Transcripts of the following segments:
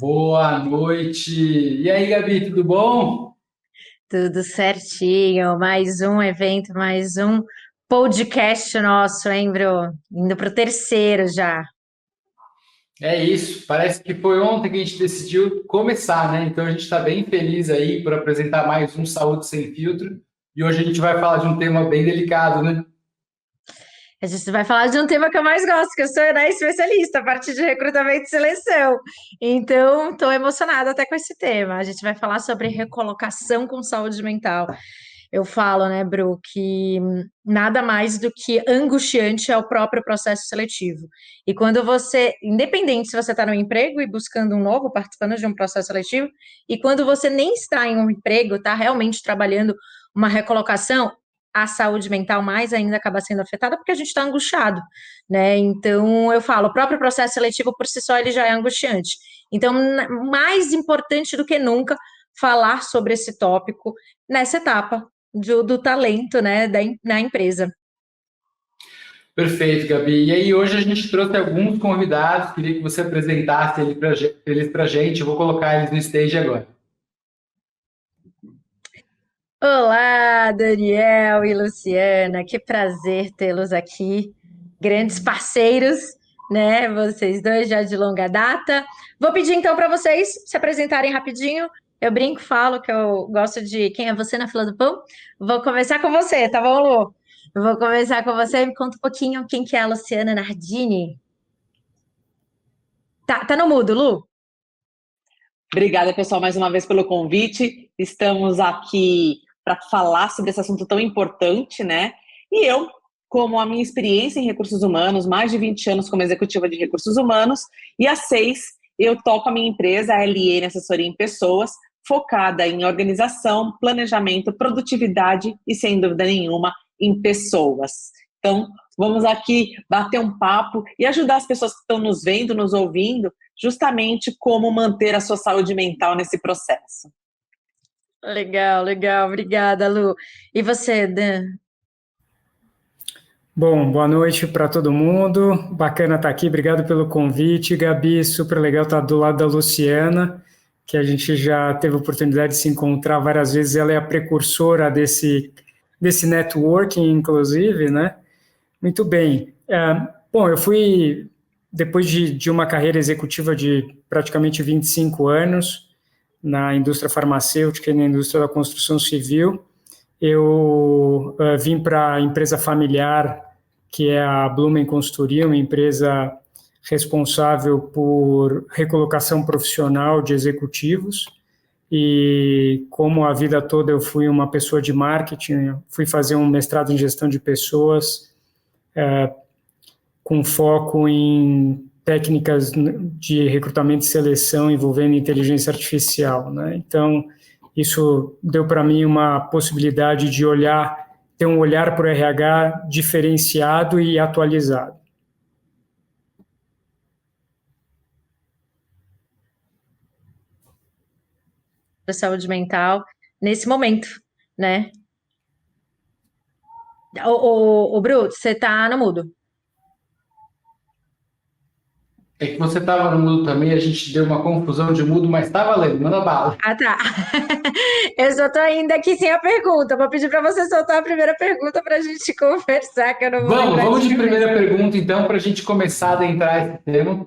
Boa noite. E aí, Gabi, tudo bom? Tudo certinho, mais um evento, mais um podcast nosso, hein, Bru? Indo pro terceiro já. É isso. Parece que foi ontem que a gente decidiu começar, né? Então a gente está bem feliz aí por apresentar mais um Saúde Sem Filtro. E hoje a gente vai falar de um tema bem delicado, né? A gente vai falar de um tema que eu mais gosto, que eu sou, né, especialista, a parte de recrutamento e seleção. Então, estou emocionada até com esse tema. A gente vai falar sobre recolocação com saúde mental. Eu falo, né, Bru, que nada mais do que angustiante é o próprio processo seletivo. E quando você, independente se você está no emprego e buscando um novo, participando de um processo seletivo, e quando você nem está em um emprego, está realmente trabalhando uma recolocação, a saúde mental mais ainda acaba sendo afetada porque a gente está angustiado, né? Então, eu falo, o próprio processo seletivo por si só ele já é angustiante. Então, mais importante do que nunca, falar sobre esse tópico nessa etapa do talento, né, na empresa. Perfeito, Gabi. E aí, hoje a gente trouxe alguns convidados, queria que você apresentasse eles para a gente. Eu vou colocar eles no stage agora. Olá, Daniel e Luciana, que prazer tê-los aqui, grandes parceiros, né? Vocês dois já de longa data. Vou pedir então para vocês se apresentarem rapidinho. Eu brinco, falo que eu gosto de quem é você na fila do pão. Vou começar com você, tá bom, Lu? Eu vou começar com você. Me conta um pouquinho quem que é a Luciana Nardini. Tá no mudo, Lu? Obrigada, pessoal, mais uma vez pelo convite. Estamos aqui para falar sobre esse assunto tão importante, né? E eu, como a minha experiência em recursos humanos, mais de 20 anos como executiva de recursos humanos, e há 6 eu toco a minha empresa, a LN Assessoria em Pessoas, focada em organização, planejamento, produtividade e, sem dúvida nenhuma, em pessoas. Então, vamos aqui bater um papo e ajudar as pessoas que estão nos vendo, nos ouvindo, justamente como manter a sua saúde mental nesse processo. Legal, legal. Obrigada, Lu. E você, Dan? Bom, boa noite para todo mundo. Bacana estar aqui. Obrigado pelo convite, Gabi. Super legal estar do lado da Luciana, que a gente já teve a oportunidade de se encontrar várias vezes. Ela é a precursora desse networking, inclusive, né? Muito bem. Bom, eu fui, depois de uma carreira executiva de praticamente 25 anos na indústria farmacêutica e na indústria da construção civil, eu vim para a empresa familiar, que é a Blumen Consultoria, uma empresa responsável por recolocação profissional de executivos. E como a vida toda eu fui uma pessoa de marketing, fui fazer um mestrado em gestão de pessoas, com foco em técnicas de recrutamento e seleção envolvendo inteligência artificial, né? Então, isso deu para mim uma possibilidade de ter um olhar para o RH diferenciado e atualizado. Da saúde mental nesse momento, né? Ô, Bru, você tá no mudo. É que você estava no mudo também, a gente deu uma confusão de mudo, mas está valendo, manda bala. Ah, tá. Eu só tô ainda aqui sem a pergunta. Vou pedir para você soltar a primeira pergunta para a gente conversar, que eu não vou lembrar Vamos de de cabeça. primeira pergunta, então, para a gente começar a adentrar esse tema.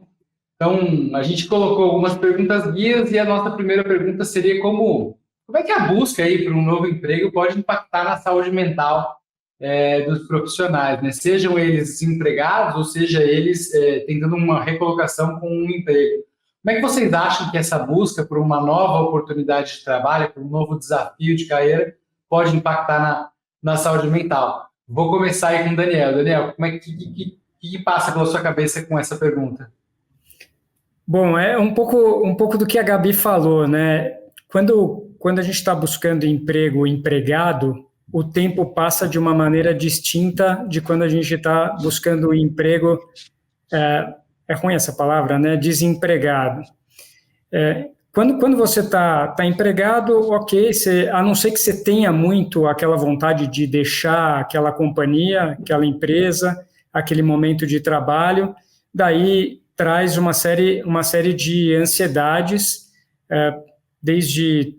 Então, a gente colocou algumas perguntas guias e a nossa primeira pergunta seria como é que a busca aí por um novo emprego pode impactar na saúde mental dos profissionais, né? Sejam eles desempregados ou seja eles tentando uma recolocação com um emprego. Como é que vocês acham que essa busca por uma nova oportunidade de trabalho, por um novo desafio de carreira, pode impactar na saúde mental? Vou começar aí com o Daniel. Daniel, como é que passa pela sua cabeça com essa pergunta? Bom, é um pouco do que a Gabi falou, né? Quando a gente está buscando emprego, empregado, o tempo passa de uma maneira distinta de quando a gente está buscando emprego, é ruim essa palavra, né? Desempregado. Quando você está empregado, ok, a não ser que você tenha muito aquela vontade de deixar aquela companhia, aquela empresa, aquele momento de trabalho, daí traz uma série de ansiedades, desde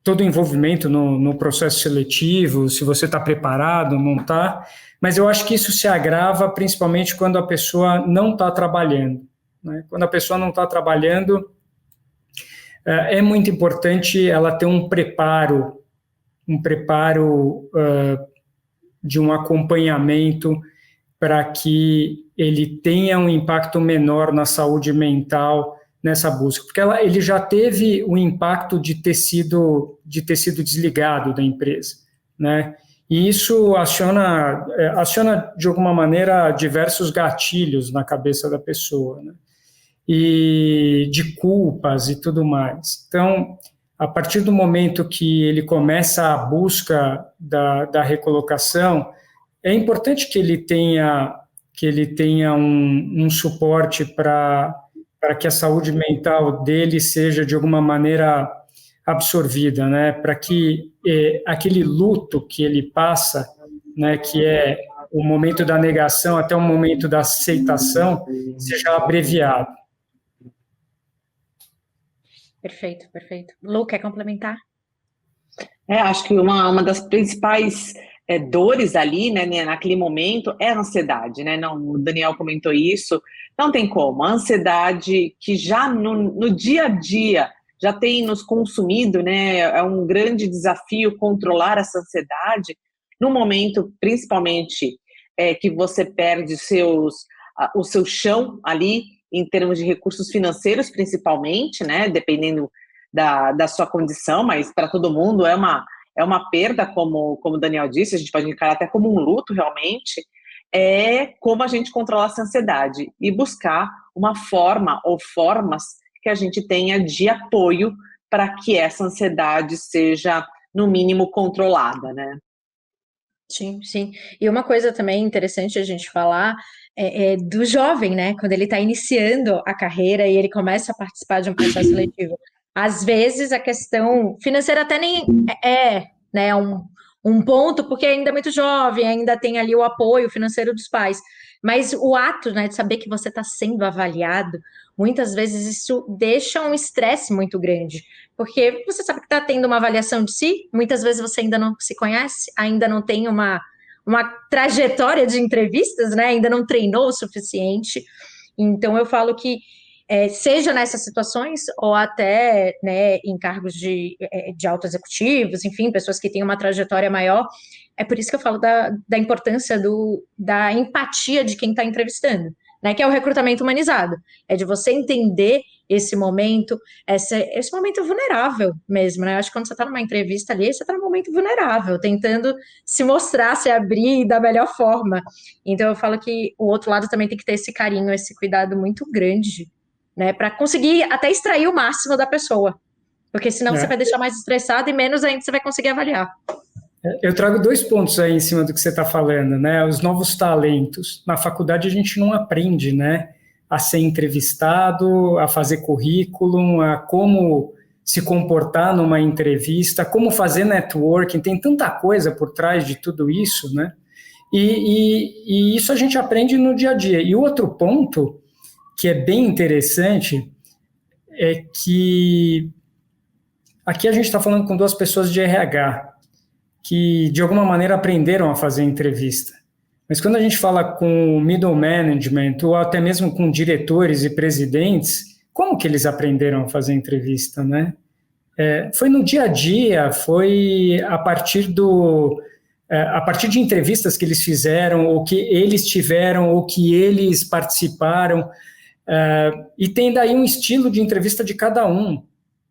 todo o envolvimento no processo seletivo, se você está preparado, não está, mas eu acho que isso se agrava principalmente quando a pessoa não está trabalhando, né? Quando a pessoa não está trabalhando, é muito importante ela ter um preparo de um acompanhamento para que ele tenha um impacto menor na saúde mental nessa busca, porque ele já teve o impacto de ter sido desligado da empresa, né? E isso aciona de alguma maneira diversos gatilhos na cabeça da pessoa, né? E de culpas e tudo mais. Então, a partir do momento que ele começa a busca da recolocação, é importante que ele tenha um suporte para que a saúde mental dele seja de alguma maneira absorvida, né? Para que aquele luto que ele passa, né, que é o momento da negação até o momento da aceitação, seja abreviado. Perfeito, perfeito. Lu, quer complementar? Acho que uma das principais dores ali, né, naquele momento, é a ansiedade, né? Não, o Daniel comentou isso, não tem como. A ansiedade que já no dia a dia já tem nos consumido, né? É um grande desafio controlar essa ansiedade, no momento, principalmente, que você perde o seu chão ali, em termos de recursos financeiros, principalmente, né? Dependendo da sua condição, mas para todo mundo é uma perda, como o Daniel disse, a gente pode encarar até como um luto, realmente, como a gente controlar essa ansiedade e buscar uma forma ou formas que a gente tenha de apoio para que essa ansiedade seja, no mínimo, controlada, né? Sim, sim. E uma coisa também interessante a gente falar é do jovem, né? Quando ele está iniciando a carreira e ele começa a participar de um processo seletivo. Às vezes a questão financeira até nem né, um ponto, porque ainda é muito jovem, ainda tem ali o apoio financeiro dos pais. Mas o ato, né, de saber que você está sendo avaliado, muitas vezes isso deixa um estresse muito grande. Porque você sabe que está tendo uma avaliação de si, muitas vezes você ainda não se conhece, ainda não tem uma trajetória de entrevistas, né? Ainda não treinou o suficiente. Então, eu falo que, seja nessas situações, ou até, né, em cargos de alto executivos, enfim, pessoas que têm uma trajetória maior, é por isso que eu falo da importância da empatia de quem está entrevistando, né? Que é o recrutamento humanizado. É de você entender esse momento, esse momento vulnerável mesmo, né? Eu acho que quando você está numa entrevista ali, você está num momento vulnerável, tentando se mostrar, se abrir da melhor forma. Então eu falo que o outro lado também tem que ter esse carinho, esse cuidado muito grande, né? Para conseguir até extrair o máximo da pessoa. Porque senão você vai deixar mais estressado e menos ainda você vai conseguir avaliar. Eu trago 2 pontos aí em cima do que você está falando, né? Os novos talentos. Na faculdade a gente não aprende, né? A ser entrevistado, a fazer currículo, a como se comportar numa entrevista, como fazer networking, tem tanta coisa por trás de tudo isso, né? E isso a gente aprende no dia a dia. E o outro ponto, que é bem interessante, é que aqui a gente está falando com 2 pessoas de RH, que de alguma maneira aprenderam a fazer entrevista. Mas quando a gente fala com o middle management, ou até mesmo com diretores e presidentes, como que eles aprenderam a fazer entrevista, né? Foi no dia a dia, foi a partir de entrevistas que eles fizeram, ou que eles tiveram, ou que eles participaram, e tem daí um estilo de entrevista de cada um,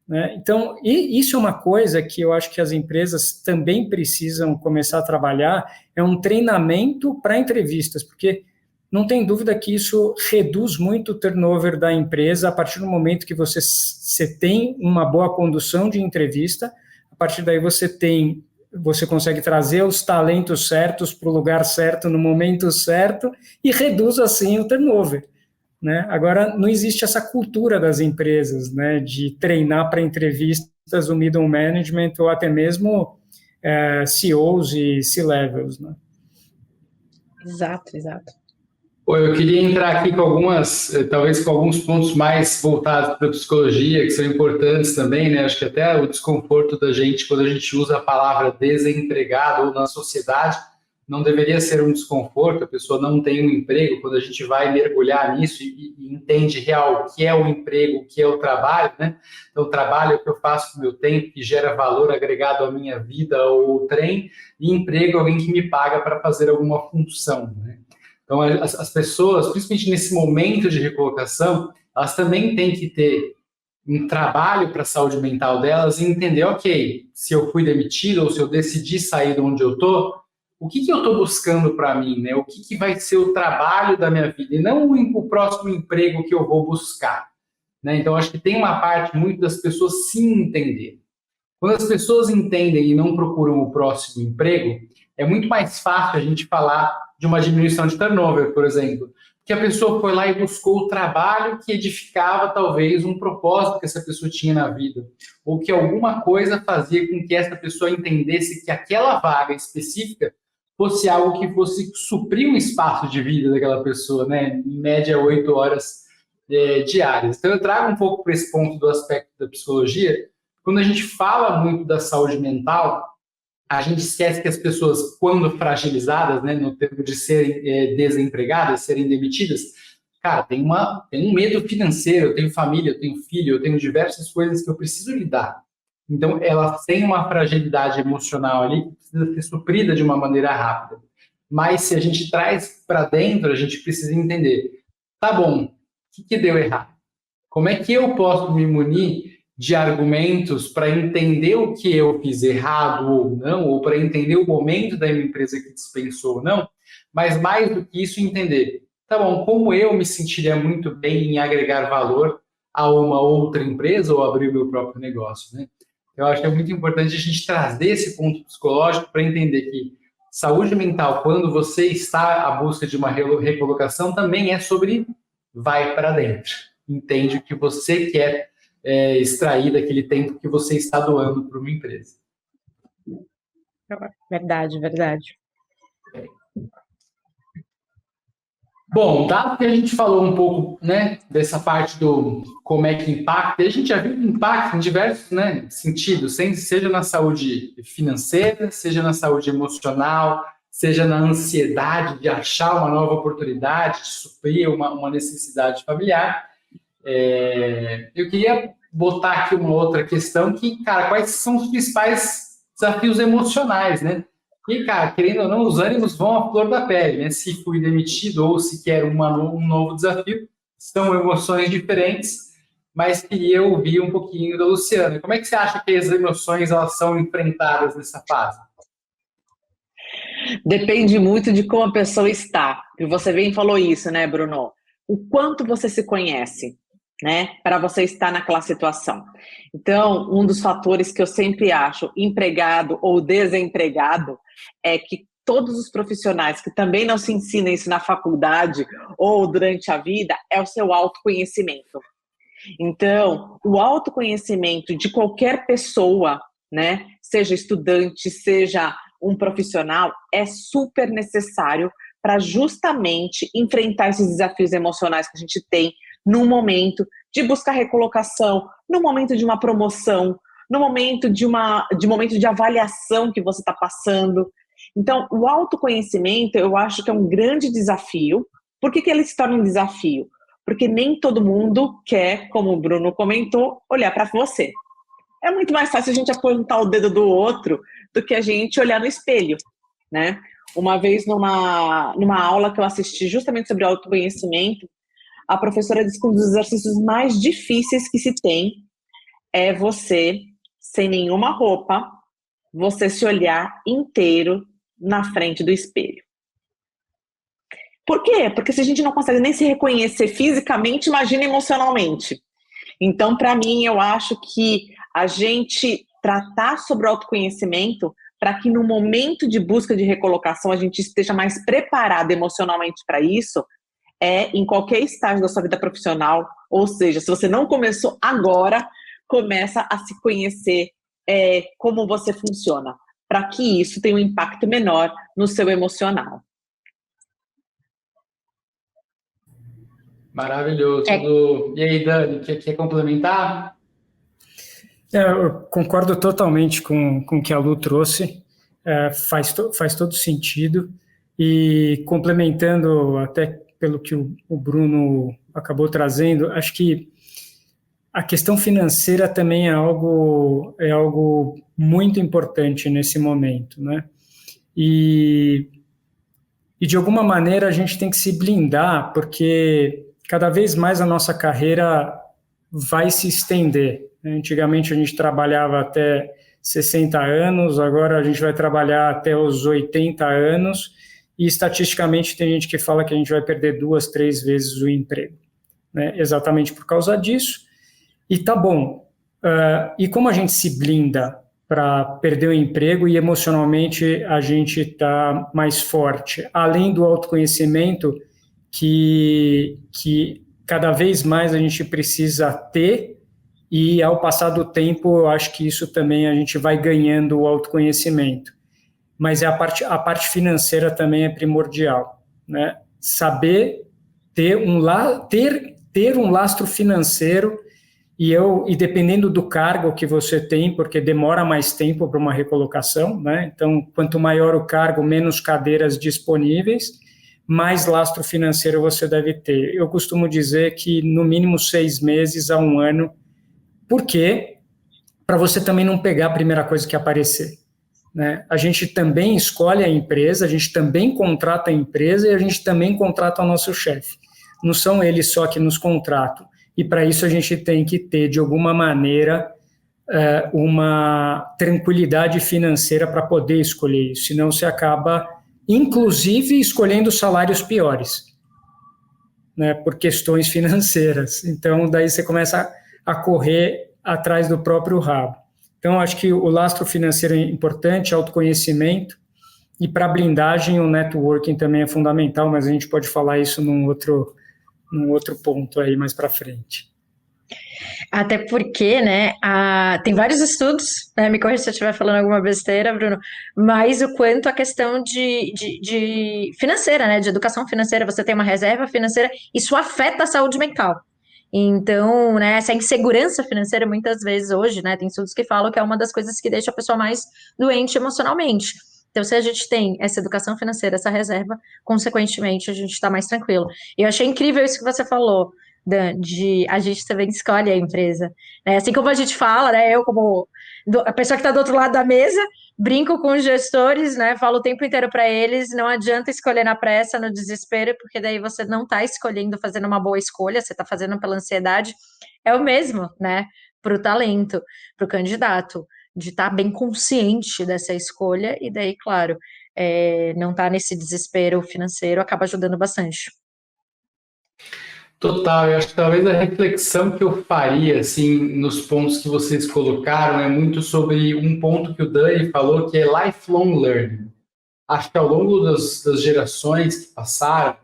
né? Então, isso é uma coisa que eu acho que as empresas também precisam começar a trabalhar, é um treinamento para entrevistas, porque não tem dúvida que isso reduz muito o turnover da empresa a partir do momento que você tem uma boa condução de entrevista, a partir daí você consegue trazer os talentos certos para o lugar certo, no momento certo, e reduz assim o turnover, né? Agora, não existe essa cultura das empresas, né, de treinar para entrevistas o middle management ou até mesmo CEOs e C-levels, né? Exato, exato. Pô, eu queria entrar aqui com talvez com alguns pontos mais voltados para a psicologia, que são importantes também, né? Acho que até o desconforto da gente, quando a gente usa a palavra desempregado ou na sociedade, não deveria ser um desconforto, a pessoa não tem um emprego, quando a gente vai mergulhar nisso e entende real o que é o emprego, o que é o trabalho, né? Então, o trabalho é o que eu faço com o meu tempo, que gera valor agregado à minha vida ou trem, e emprego é alguém que me paga para fazer alguma função, né? Então, as pessoas, principalmente nesse momento de recolocação, elas também têm que ter um trabalho para a saúde mental delas e entender, ok, se eu fui demitido ou se eu decidi sair de onde eu estou, o que eu estou buscando para mim, né? O que vai ser o trabalho da minha vida e não o próximo emprego que eu vou buscar, né? Então, acho que tem uma parte muito das pessoas se entender. Quando as pessoas entendem e não procuram o próximo emprego, é muito mais fácil a gente falar de uma diminuição de turnover, por exemplo, que a pessoa foi lá e buscou o trabalho que edificava talvez um propósito que essa pessoa tinha na vida, ou que alguma coisa fazia com que essa pessoa entendesse que aquela vaga específica fosse algo que fosse suprir um espaço de vida daquela pessoa, né? Em média 8 horas diárias. Então eu trago um pouco para esse ponto do aspecto da psicologia. Quando a gente fala muito da saúde mental, a gente esquece que as pessoas, quando fragilizadas, né, no termo de serem desempregadas, serem demitidas, cara, tem um medo financeiro, eu tenho família, eu tenho filho, eu tenho diversas coisas que eu preciso lidar. Então, elas têm uma fragilidade emocional ali que precisa ser suprida de uma maneira rápida. Mas se a gente traz para dentro, a gente precisa entender, tá bom, o que deu errado? Como é que eu posso me munir de argumentos para entender o que eu fiz errado ou não, ou para entender o momento da minha empresa que dispensou ou não, mas mais do que isso, entender, tá bom, como eu me sentiria muito bem em agregar valor a uma outra empresa ou abrir o meu próprio negócio, né? Eu acho que é muito importante a gente trazer esse ponto psicológico para entender que saúde mental, quando você está à busca de uma recolocação, também é sobre vai para dentro. Entende o que você quer extrair daquele tempo que você está doando para uma empresa. Verdade, verdade. Bom, dado que a gente falou um pouco, né, dessa parte do como é que impacta, a gente já viu impacto em diversos, né, sentidos, seja na saúde financeira, seja na saúde emocional, seja na ansiedade de achar uma nova oportunidade, de suprir uma necessidade familiar. Eu queria botar aqui uma outra questão que, cara, quais são os principais desafios emocionais, né? E, cara, querendo ou não, os ânimos vão à flor da pele, né? Se fui demitido ou se quero um novo desafio, são emoções diferentes, mas queria ouvir um pouquinho da Luciana. Como é que você acha que as emoções elas são enfrentadas nessa fase? Depende muito de como a pessoa está. E você bem falou isso, né, Bruno? O quanto você se conhece, né, para você estar naquela situação. Então, um dos fatores que eu sempre acho empregado ou desempregado é que todos os profissionais que também não se ensinam isso na faculdade ou durante a vida é o seu autoconhecimento. Então, o autoconhecimento de qualquer pessoa, né, seja estudante, seja um profissional, é super necessário para justamente enfrentar esses desafios emocionais que a gente tem no momento de buscar recolocação, no momento de uma promoção, no momento momento de avaliação que você está passando. Então, o autoconhecimento, eu acho que é um grande desafio. Por que ele se torna um desafio? Porque nem todo mundo quer, como o Bruno comentou, olhar para você. É muito mais fácil a gente apontar o dedo do outro do que a gente olhar no espelho, né? Uma vez numa aula que eu assisti justamente sobre autoconhecimento, a professora disse que um dos exercícios mais difíceis que se tem é você, sem nenhuma roupa, você se olhar inteiro na frente do espelho. Por quê? Porque se a gente não consegue nem se reconhecer fisicamente, imagina emocionalmente. Então, para mim, eu acho que a gente tratar sobre o autoconhecimento para que no momento de busca de recolocação a gente esteja mais preparado emocionalmente para isso, em qualquer estágio da sua vida profissional, ou seja, se você não começou agora, começa a se conhecer como você funciona, para que isso tenha um impacto menor no seu emocional. Maravilhoso. E aí, Dani, quer complementar? Eu concordo totalmente com o que a Lu trouxe, faz todo sentido, e complementando até pelo que o Bruno acabou trazendo, acho que a questão financeira também é algo muito importante nesse momento, né? E de alguma maneira a gente tem que se blindar, porque cada vez mais a nossa carreira vai se estender. Antigamente a gente trabalhava até 60 anos, agora a gente vai trabalhar até os 80 anos, e estatisticamente tem gente que fala que a gente vai perder 2, 3 vezes o emprego, né? Exatamente por causa disso. E tá bom. E como a gente se blinda para perder o emprego e emocionalmente a gente está mais forte, além do autoconhecimento que cada vez mais a gente precisa ter, e ao passar do tempo eu acho que isso também a gente vai ganhando o autoconhecimento. Mas a parte financeira também é primordial, né? Saber ter um lastro financeiro, e dependendo do cargo que você tem, porque demora mais tempo para uma recolocação, né? Então, quanto maior o cargo, menos cadeiras disponíveis, mais lastro financeiro você deve ter. Eu costumo dizer que no mínimo 6 meses a 1 ano, porque para você também não pegar a primeira coisa que aparecer, né? A gente também escolhe a empresa, a gente também contrata a empresa e a gente também contrata o nosso chefe. Não são eles só que nos contratam. E para isso a gente tem que ter, de alguma maneira, uma tranquilidade financeira para poder escolher isso. Senão você acaba, inclusive, escolhendo salários piores, né, por questões financeiras. Então, daí você começa a correr atrás do próprio rabo. Então, acho que o lastro financeiro é importante, autoconhecimento, e para blindagem o networking também é fundamental, mas a gente pode falar isso num outro ponto aí mais para frente. Até porque, né, tem vários estudos, né, me corrija se eu estiver falando alguma besteira, Bruno, mas o quanto a questão de financeira, né, de educação financeira, você tem uma reserva financeira, isso afeta a saúde mental. Então, né, essa insegurança financeira, muitas vezes hoje, né, tem estudos que falam que é uma das coisas que deixa a pessoa mais doente emocionalmente. Então, se a gente tem essa educação financeira, essa reserva, consequentemente, a gente está mais tranquilo. E eu achei incrível isso que você falou, Dan, de a gente também escolhe a empresa. Né? Assim como a gente fala, né, eu como a pessoa que está do outro lado da mesa, brinco com os gestores, né, falo o tempo inteiro para eles, não adianta escolher na pressa, no desespero, porque daí você não está escolhendo, fazendo uma boa escolha, você está fazendo pela ansiedade. É o mesmo, né, para o talento, para o candidato, de estar bem consciente dessa escolha, e daí, claro, não estar nesse desespero financeiro acaba ajudando bastante. Total, eu acho que talvez a reflexão que eu faria, assim, nos pontos que vocês colocaram, é muito sobre um ponto que o Dani falou, que é lifelong learning. Acho que ao longo das gerações que passaram,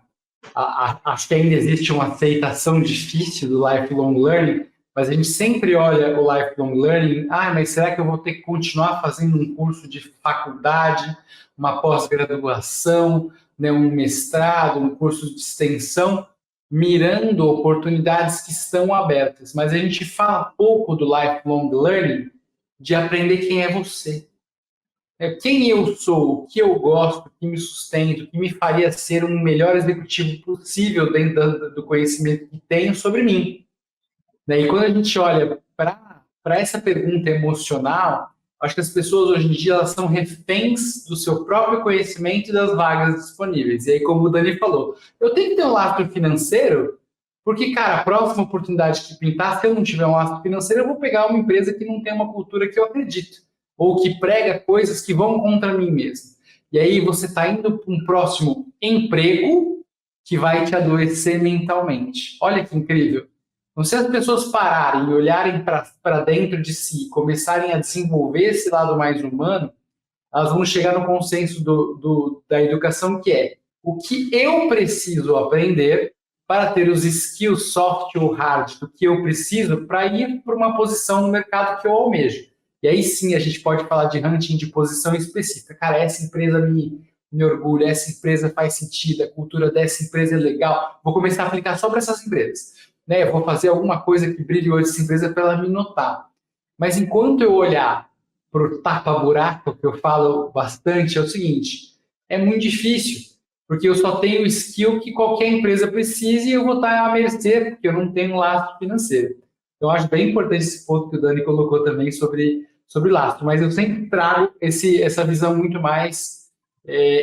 acho que ainda existe uma aceitação difícil do lifelong learning, mas a gente sempre olha o lifelong learning, mas será que eu vou ter que continuar fazendo um curso de faculdade, uma pós-graduação, né, um mestrado, um curso de extensão, mirando oportunidades que estão abertas, mas a gente fala pouco do lifelong learning, de aprender quem é você. Quem eu sou, o que eu gosto, o que me sustento, o que me faria ser um melhor executivo possível dentro do conhecimento que tenho sobre mim. E quando a gente olha para essa pergunta emocional, acho que as pessoas hoje em dia elas são reféns do seu próprio conhecimento e das vagas disponíveis. E aí, como o Dani falou, eu tenho que ter um lastro financeiro, porque, cara, a próxima oportunidade que pintar, se eu não tiver um lastro financeiro, eu vou pegar uma empresa que não tem uma cultura que eu acredito, ou que prega coisas que vão contra mim mesmo. E aí você está indo para um próximo emprego que vai te adoecer mentalmente. Olha que incrível. Então, se as pessoas pararem e olharem para dentro de si, começarem a desenvolver esse lado mais humano, elas vão chegar no consenso da educação, que é o que eu preciso aprender para ter os skills soft ou hard do que eu preciso para ir para uma posição no mercado que eu almejo. E aí sim a gente pode falar de hunting de posição específica. Cara, essa empresa me orgulha, essa empresa faz sentido, a cultura dessa empresa é legal, vou começar a aplicar só para essas empresas. Né? Eu vou fazer alguma coisa que brilhe hoje essa empresa para ela me notar. Mas enquanto eu olhar para o tapa-buraco, que eu falo bastante, é o seguinte, é muito difícil, porque eu só tenho o skill que qualquer empresa precise e eu vou estar à mercê, porque eu não tenho lastro financeiro. Então, eu acho bem importante esse ponto que o Dani colocou também sobre lastro, mas eu sempre trago essa visão muito mais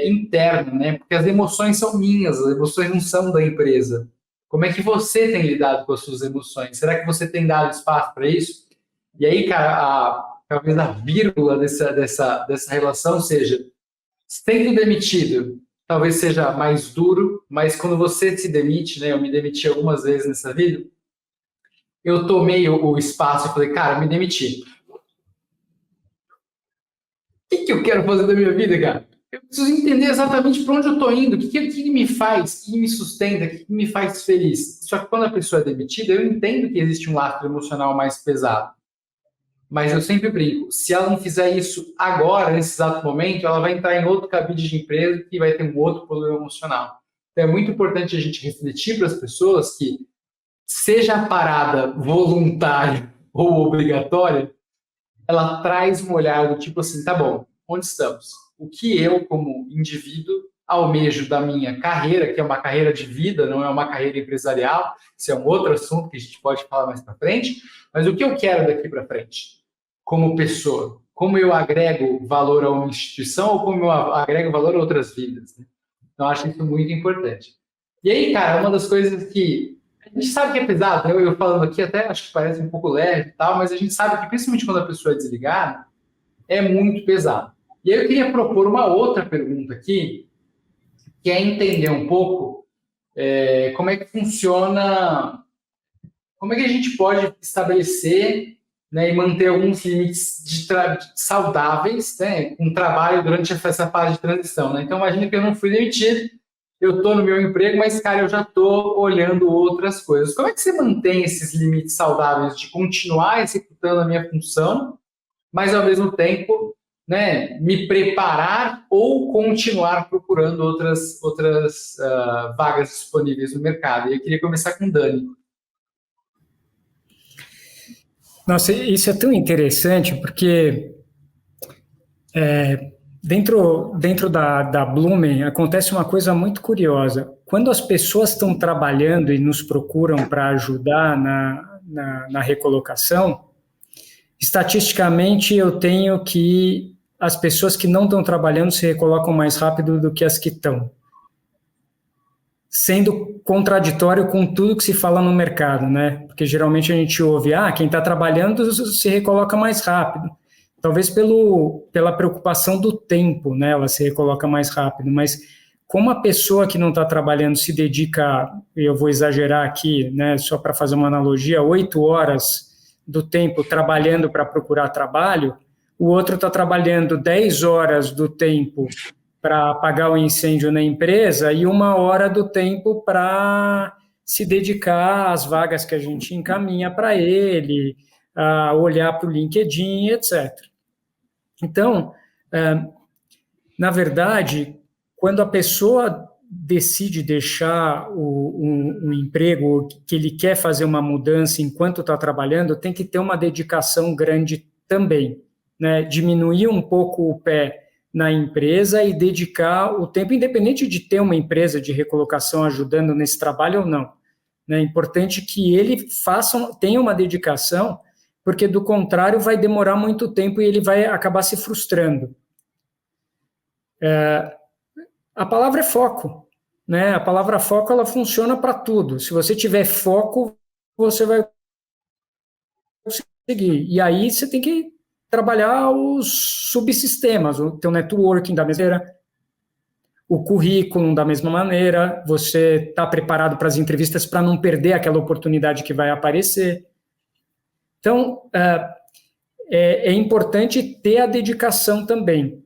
interna, né? Porque as emoções são minhas, as emoções não são da empresa. Como é que você tem lidado com as suas emoções? Será que você tem dado espaço para isso? E aí, cara, talvez a vírgula dessa relação seja, sendo demitido, talvez seja mais duro, mas quando você se demite, né? Eu me demiti algumas vezes nessa vida, eu tomei o espaço e falei, cara, me demiti. O que eu quero fazer da minha vida, cara? Eu preciso entender exatamente para onde eu estou indo, o que me faz, o que me sustenta, o que me faz feliz. Só que quando a pessoa é demitida, eu entendo que existe um lastro emocional mais pesado. Mas eu sempre brinco, se ela não fizer isso agora, nesse exato momento, ela vai entrar em outro cabide de empresa que vai ter um outro problema emocional. Então é muito importante a gente refletir para as pessoas que, seja a parada voluntária ou obrigatória, ela traz um olhar do tipo assim, tá bom, onde estamos? O que eu, como indivíduo, almejo da minha carreira, que é uma carreira de vida, não é uma carreira empresarial, isso é um outro assunto que a gente pode falar mais para frente, mas o que eu quero daqui para frente, como pessoa? Como eu agrego valor a uma instituição ou como eu agrego valor a outras vidas? Né? Então, acho isso muito importante. E aí, cara, uma das coisas que a gente sabe que é pesado, né? Eu falando aqui até acho que parece um pouco leve e tal, mas a gente sabe que, principalmente quando a pessoa é desligada, é muito pesado. E aí eu queria propor uma outra pergunta aqui, que é entender um pouco como é que funciona, como é que a gente pode estabelecer, né, e manter alguns limites saudáveis, né, com trabalho durante essa fase de transição. Né? Então, imagina que eu não fui demitido, eu estou no meu emprego, mas, cara, eu já estou olhando outras coisas. Como é que você mantém esses limites saudáveis de continuar executando a minha função, mas, ao mesmo tempo, né, me preparar ou continuar procurando outras vagas disponíveis no mercado? E eu queria começar com o Dani. Nossa, isso é tão interessante, porque dentro da Blumen acontece uma coisa muito curiosa. Quando as pessoas estão trabalhando e nos procuram para ajudar na recolocação, estatisticamente eu tenho que as pessoas que não estão trabalhando se recolocam mais rápido do que as que estão, sendo contraditório com tudo que se fala no mercado, né? Porque geralmente a gente ouve, quem está trabalhando se recoloca mais rápido. Talvez pela preocupação do tempo, né? Ela se recoloca mais rápido, mas como a pessoa que não está trabalhando se dedica, eu vou exagerar aqui, né? Só para fazer uma analogia, 8 horas do tempo trabalhando para procurar trabalho, o outro está trabalhando 10 horas do tempo para apagar o incêndio na empresa e 1 hora do tempo para se dedicar às vagas que a gente encaminha para ele, a olhar para o LinkedIn, etc. Então, na verdade, quando a pessoa decide deixar um emprego, que ele quer fazer uma mudança enquanto está trabalhando, tem que ter uma dedicação grande também, né? Diminuir um pouco o pé na empresa e dedicar o tempo, independente de ter uma empresa de recolocação ajudando nesse trabalho ou não. É importante que ele tenha uma dedicação, porque do contrário vai demorar muito tempo e ele vai acabar se frustrando. A palavra é foco, né? A palavra foco, ela funciona para tudo. Se você tiver foco, você vai conseguir. E aí você tem que trabalhar os subsistemas, o teu networking da mesma maneira, o currículo da mesma maneira, você está preparado para as entrevistas para não perder aquela oportunidade que vai aparecer. Então, é importante ter a dedicação também.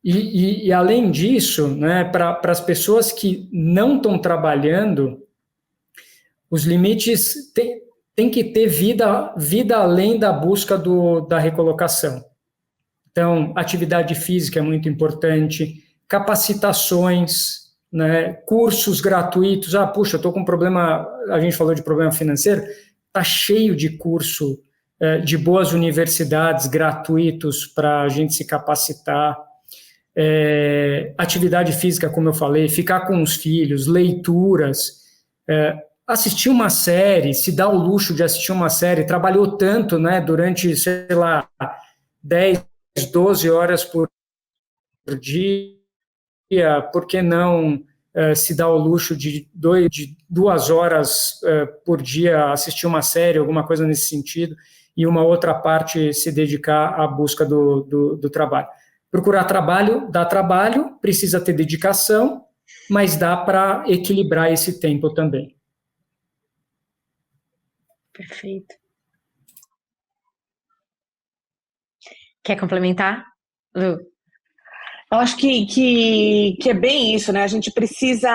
E além disso, né, para as pessoas que não estão trabalhando, os limites tem que ter vida além da busca da recolocação. Então, atividade física é muito importante, capacitações, né, cursos gratuitos. Puxa, eu estou com problema, a gente falou de problema financeiro, está cheio de curso de boas universidades gratuitos para a gente se capacitar. Atividade física, como eu falei, ficar com os filhos, leituras, assistir uma série, se dá o luxo de assistir uma série, trabalhou tanto, né, durante, sei lá, 10, 12 horas por dia, por que não se dá o luxo de 2 horas por dia assistir uma série, alguma coisa nesse sentido, e uma outra parte se dedicar à busca do trabalho. Procurar trabalho, dá trabalho, precisa ter dedicação, mas dá para equilibrar esse tempo também. Perfeito. Quer complementar, Lu? Eu acho que é bem isso, né? A gente precisa,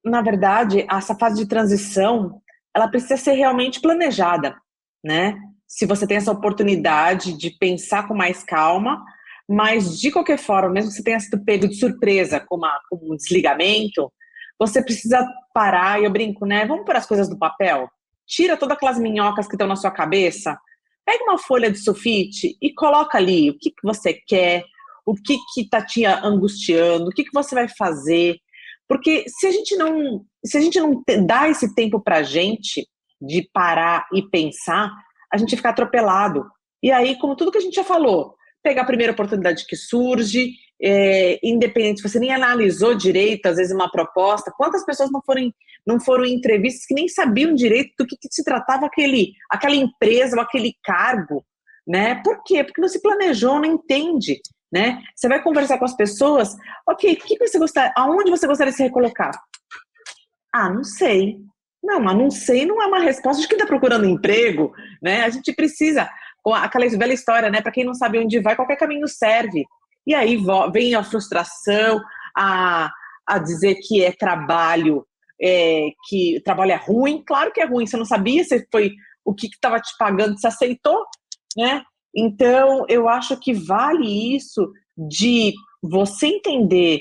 na verdade, essa fase de transição, ela precisa ser realmente planejada, né? Se você tem essa oportunidade de pensar com mais calma, mas de qualquer forma, mesmo que você tenha sido pego de surpresa com um desligamento, você precisa parar, e eu brinco, né? Vamos pôr as coisas do papel? Tira todas aquelas minhocas que estão na sua cabeça, pega uma folha de sulfite e coloca ali o que você quer, o que está te angustiando, o que você vai fazer. Porque se a gente não dá esse tempo para a gente de parar e pensar, a gente fica atropelado. E aí, como tudo que a gente já falou, pegar a primeira oportunidade que surge, independente, se você nem analisou direito, às vezes, uma proposta, quantas pessoas não foram em entrevistas que nem sabiam direito do que se tratava aquela empresa ou aquele cargo, né? Por quê? Porque não se planejou, não entende, né? Você vai conversar com as pessoas, ok, aonde você gostaria de se recolocar? Não sei. Não, mas não sei não é uma resposta de quem está procurando emprego, né? A gente precisa, aquela velha história, né? Para quem não sabe onde vai, qualquer caminho serve. E aí vem a frustração, a dizer que é trabalho, que o trabalho é ruim. Claro que é ruim, você não sabia se foi o que estava te pagando, você aceitou, né? Então, eu acho que vale isso de você entender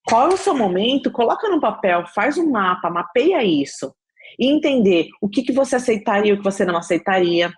qual é o seu momento, coloca no papel, faz um mapa, mapeia isso e entender o que você aceitaria e o que você não aceitaria,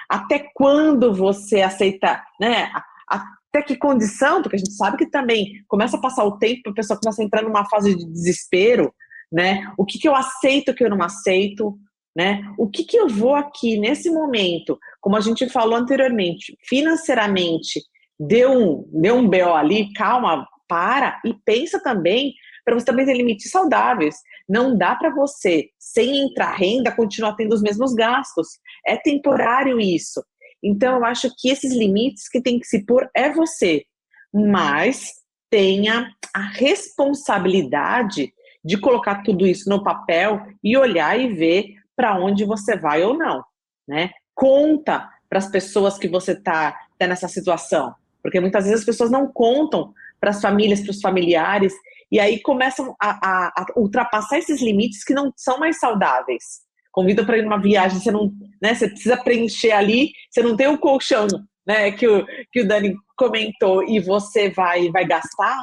até quando você aceita, né? Até que condição, porque a gente sabe que também começa a passar o tempo, a pessoa começa a entrar numa fase de desespero, né? O que eu aceito, o que eu não aceito, né? O que eu vou aqui nesse momento, como a gente falou anteriormente, financeiramente, deu um BO ali, calma, para e pensa também, para você também ter limites saudáveis. Não dá para você, sem entrar renda, continuar tendo os mesmos gastos. É temporário isso. Então, eu acho que esses limites que tem que se pôr é você, mas tenha a responsabilidade de colocar tudo isso no papel e olhar e ver para onde você vai ou não, né? Conta para as pessoas que você está nessa situação, porque muitas vezes as pessoas não contam para as famílias, para os familiares, e aí começam a ultrapassar esses limites que não são mais saudáveis. Convida para ir numa viagem, você não, né? Você precisa preencher ali, você não tem um colchão, né? Que o Dani comentou e você vai gastar.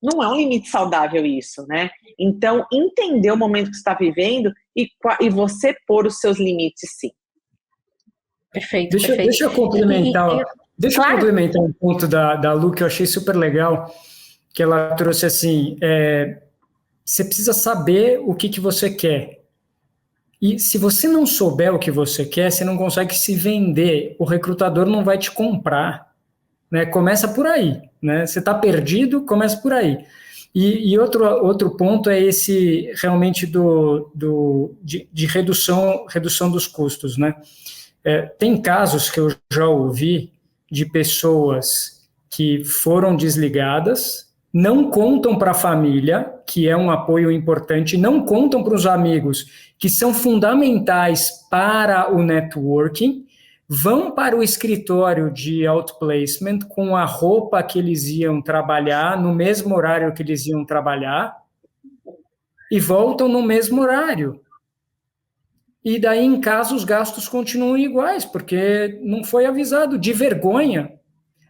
Não é um limite saudável isso, né? Então, entender o momento que você está vivendo e você pôr os seus limites, sim. Perfeito, perfeito. Deixa eu complementar, eu complementar um ponto da Lu que eu achei super legal, que ela trouxe assim, você precisa saber o que você quer. E se você não souber o que você quer, você não consegue se vender, o recrutador não vai te comprar, né? Começa por aí, né? Você está perdido, começa por aí. E outro ponto é esse realmente de redução dos custos, né? Tem casos que eu já ouvi de pessoas que foram desligadas, não contam para a família, que é um apoio importante, não contam para os amigos, que são fundamentais para o networking, vão para o escritório de outplacement com a roupa que eles iam trabalhar, no mesmo horário que eles iam trabalhar, e voltam no mesmo horário. E daí, em casa, os gastos continuam iguais, porque não foi avisado, de vergonha.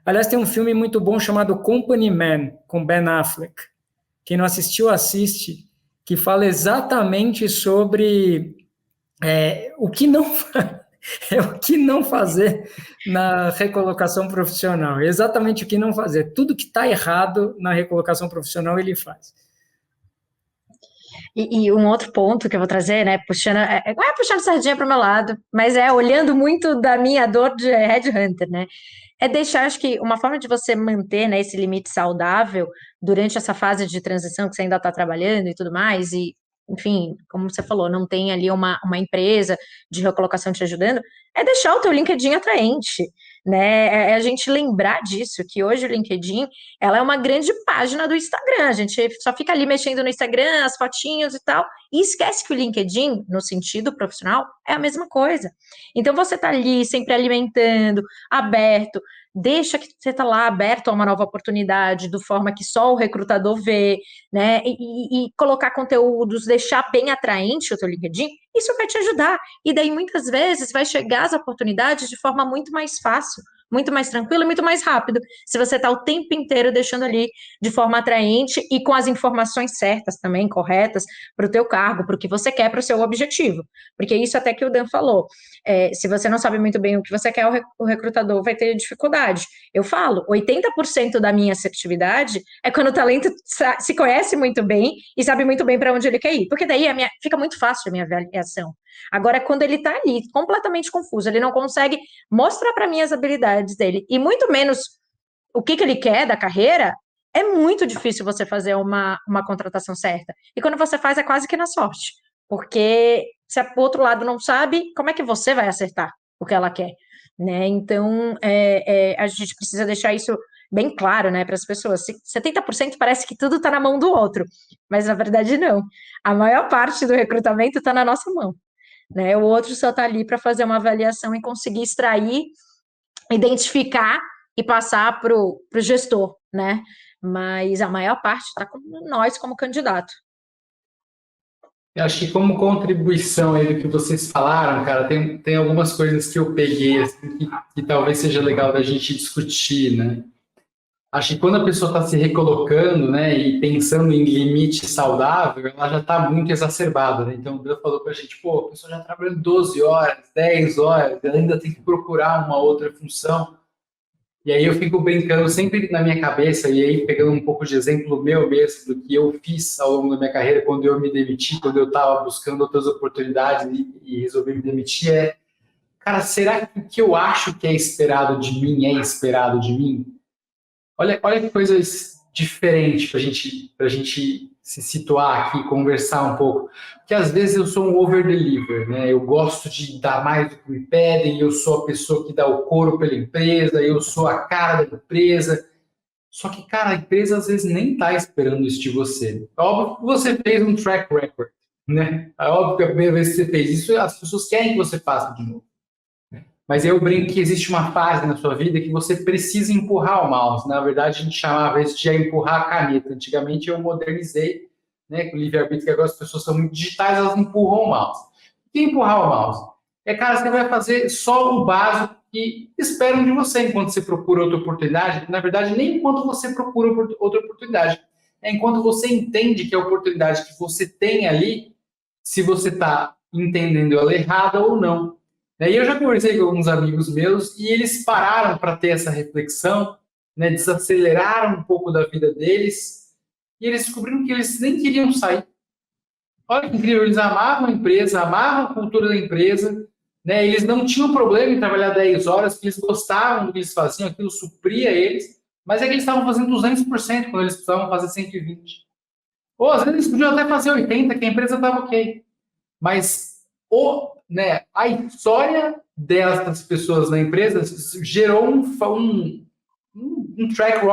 Aliás, tem um filme muito bom chamado Company Man, com Ben Affleck. Quem não assistiu, assiste, que fala exatamente sobre o que não o que não fazer na recolocação profissional. Exatamente o que não fazer. Tudo que está errado na recolocação profissional, ele faz. E um outro ponto que eu vou trazer, né, não é puxando sardinha para o meu lado, mas é olhando muito da minha dor de headhunter, né? É deixar, acho que uma forma de você manter, né, esse limite saudável durante essa fase de transição que você ainda está trabalhando e tudo mais, e, enfim, como você falou, não tem ali uma empresa de recolocação te ajudando, é deixar o teu LinkedIn atraente, né? É a gente lembrar disso, que hoje o LinkedIn, ela é uma grande página do Instagram, a gente só fica ali mexendo no Instagram, as fotinhos e tal, e esquece que o LinkedIn, no sentido profissional, é a mesma coisa. Então, você tá ali sempre alimentando, aberto, deixa que você está lá aberto a uma nova oportunidade, de forma que só o recrutador vê, né? E colocar conteúdos, deixar bem atraente o teu LinkedIn, isso vai te ajudar. E daí, muitas vezes, vai chegar as oportunidades de forma muito mais fácil, muito mais tranquila, muito mais rápido, se você está o tempo inteiro deixando ali de forma atraente e com as informações certas também, corretas, para o teu cargo, para o que você quer, para o seu objetivo. Porque isso até que o Dan falou, se você não sabe muito bem o que você quer, o recrutador vai ter dificuldade. Eu falo, 80% da minha assertividade é quando o talento se conhece muito bem e sabe muito bem para onde ele quer ir, porque daí fica muito fácil a minha avaliação. Agora, quando ele está ali, completamente confuso, ele não consegue mostrar para mim as habilidades dele, e muito menos o que ele quer da carreira, é muito difícil você fazer uma contratação certa. E quando você faz, é quase que na sorte. Porque se o outro lado não sabe, como é que você vai acertar o que ela quer? Né? Então, a gente precisa deixar isso bem claro, né, para as pessoas. 70% parece que tudo está na mão do outro, mas na verdade não. A maior parte do recrutamento está na nossa mão. Né? O outro só está ali para fazer uma avaliação e conseguir extrair, identificar e passar para o gestor, né? Mas a maior parte está com nós como candidato. Eu acho que como contribuição aí do que vocês falaram, cara, tem algumas coisas que eu peguei assim, que talvez seja legal da gente discutir, né? Acho que quando a pessoa está se recolocando, né, e pensando em limite saudável, ela já está muito exacerbada, né? Então, o Dan falou para a gente, pô, a pessoa já trabalha 12 horas, 10 horas, ela ainda tem que procurar uma outra função. E aí eu fico brincando sempre na minha cabeça, e aí pegando um pouco de exemplo meu mesmo, do que eu fiz ao longo da minha carreira, quando eu me demiti, quando eu estava buscando outras oportunidades e resolvi me demitir, cara, será que o que eu acho que é esperado de mim é esperado de mim? Olha que coisas diferentes para a gente se situar aqui, conversar um pouco. Porque às vezes eu sou um over-deliver, né? Eu gosto de dar mais do que me pedem, eu sou a pessoa que dá o couro pela empresa, eu sou a cara da empresa. Só que, cara, a empresa às vezes nem está esperando isso de você. É óbvio que você fez um track record, né? É óbvio que a primeira vez que você fez isso, as pessoas querem que você faça de novo. Mas eu brinco que existe uma fase na sua vida que você precisa empurrar o mouse. Na verdade, a gente chamava isso de empurrar a caneta. Antigamente eu modernizei, né, com o livre-arbítrio, que agora as pessoas são muito digitais, elas empurram o mouse. O que é empurrar o mouse? Cara, você vai fazer só o básico que esperam de você enquanto você procura outra oportunidade. Na verdade, nem enquanto você procura outra oportunidade. É enquanto você entende que a oportunidade que você tem ali, se você está entendendo ela errada ou não. E eu já conversei com alguns amigos meus e eles pararam para ter essa reflexão, né, desaceleraram um pouco da vida deles e eles descobriram que eles nem queriam sair. Olha que incrível, eles amavam a empresa, amavam a cultura da empresa, né, eles não tinham problema em trabalhar 10 horas, porque eles gostavam do que eles faziam, aquilo supria eles, mas é que eles estavam fazendo 200% quando eles precisavam fazer 120%. Ou às vezes eles podiam até fazer 80%, que a empresa estava ok. Mas a história dessas pessoas na empresa gerou um track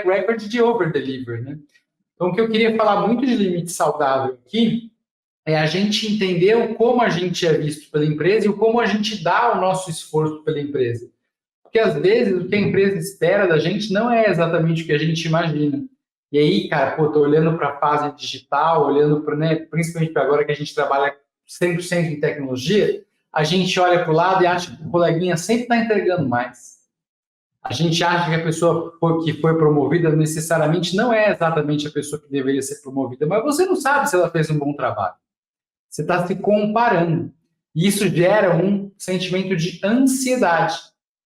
record de over-deliver, né? Então, o que eu queria falar muito de limite saudável aqui é a gente entender como a gente é visto pela empresa e como a gente dá o nosso esforço pela empresa. Porque, às vezes, o que a empresa espera da gente não é exatamente o que a gente imagina. E aí, cara, tô olhando para a fase digital, olhando para, né, principalmente para agora que a gente trabalha 100% em tecnologia, a gente olha para o lado e acha que o coleguinha sempre está entregando mais. a gente acha que a pessoa que foi promovida necessariamente não é exatamente a pessoa que deveria ser promovida, mas você não sabe se ela fez um bom trabalho. Você está se comparando. E isso gera um sentimento de ansiedade,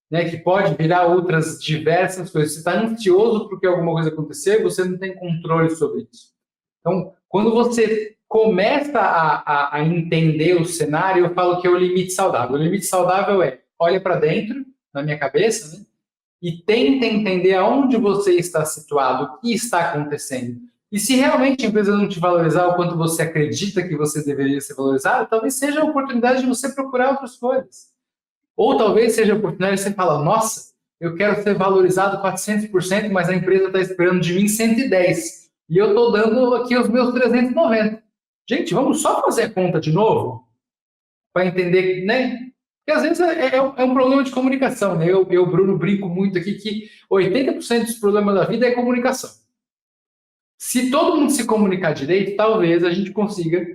né, que pode virar outras diversas coisas. Você está ansioso porque alguma coisa aconteceu e você não tem controle sobre isso. Então, quando você começa a entender o cenário, eu falo que é o limite saudável. O limite saudável é, olha para dentro, na minha cabeça, né, e tenta entender aonde você está situado, o que está acontecendo. E se realmente a empresa não te valorizar o quanto você acredita que você deveria ser valorizado, talvez seja a oportunidade de você procurar outras coisas. Ou talvez seja a oportunidade de você falar, nossa, eu quero ser valorizado 400%, mas a empresa está esperando de mim 110%. E eu estou dando aqui os meus 390%. Gente, vamos só fazer a conta de novo? Para entender, né? Porque às vezes é um problema de comunicação, né? Eu, Bruno, brinco muito aqui que 80% dos problemas da vida é comunicação. Se todo mundo se comunicar direito, talvez a gente consiga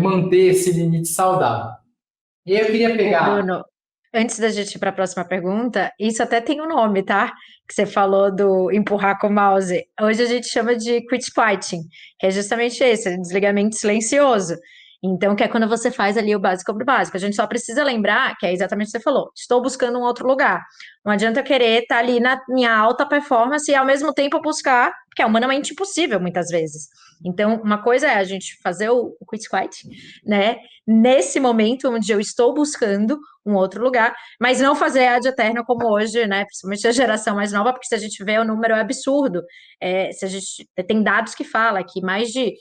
manter esse limite saudável. E aí eu queria pegar... Bruno, antes da gente ir para a próxima pergunta, isso até tem um nome, tá? Que você falou do empurrar com o mouse. Hoje a gente chama de quit quieting, que é justamente esse, desligamento silencioso. Então, que é quando você faz ali o básico sobre o básico. A gente só precisa lembrar que é exatamente o que você falou. Estou buscando um outro lugar. Não adianta eu querer estar ali na minha alta performance e ao mesmo tempo buscar, porque é humanamente impossível muitas vezes. Então, uma coisa é a gente fazer o quit quieting, né? Nesse momento onde eu estou buscando um outro lugar, mas não fazer ad eterno como hoje, né? Principalmente a geração mais nova, porque se a gente vê o número é absurdo. Se a gente tem dados que falam que mais de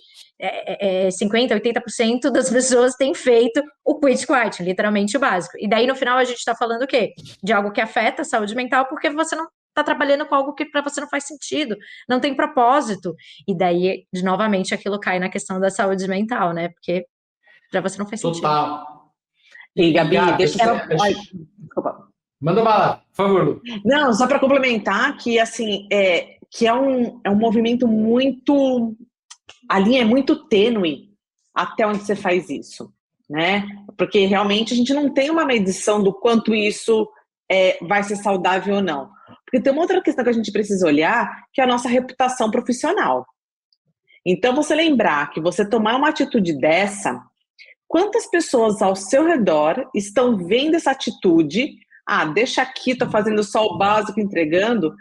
50%, 80% das pessoas têm feito o quit quieting, literalmente o básico. E daí, no final, a gente está falando o quê? De algo que afeta a saúde mental, porque você não está trabalhando com algo que para você não faz sentido, não tem propósito. E daí, novamente, aquilo cai na questão da saúde mental, né? Porque para você não faz sentido. Total. E Gabi, deixa eu... Desculpa. Manda bala, por favor, Lu. Não, só para complementar que, assim, que é um movimento muito... A linha é muito tênue até onde você faz isso, né? Porque realmente a gente não tem uma medição do quanto isso vai ser saudável ou não. Porque tem uma outra questão que a gente precisa olhar, que é a nossa reputação profissional. Então, você lembrar que você tomar uma atitude dessa, quantas pessoas ao seu redor estão vendo essa atitude, deixa aqui, tô fazendo só o básico, entregando,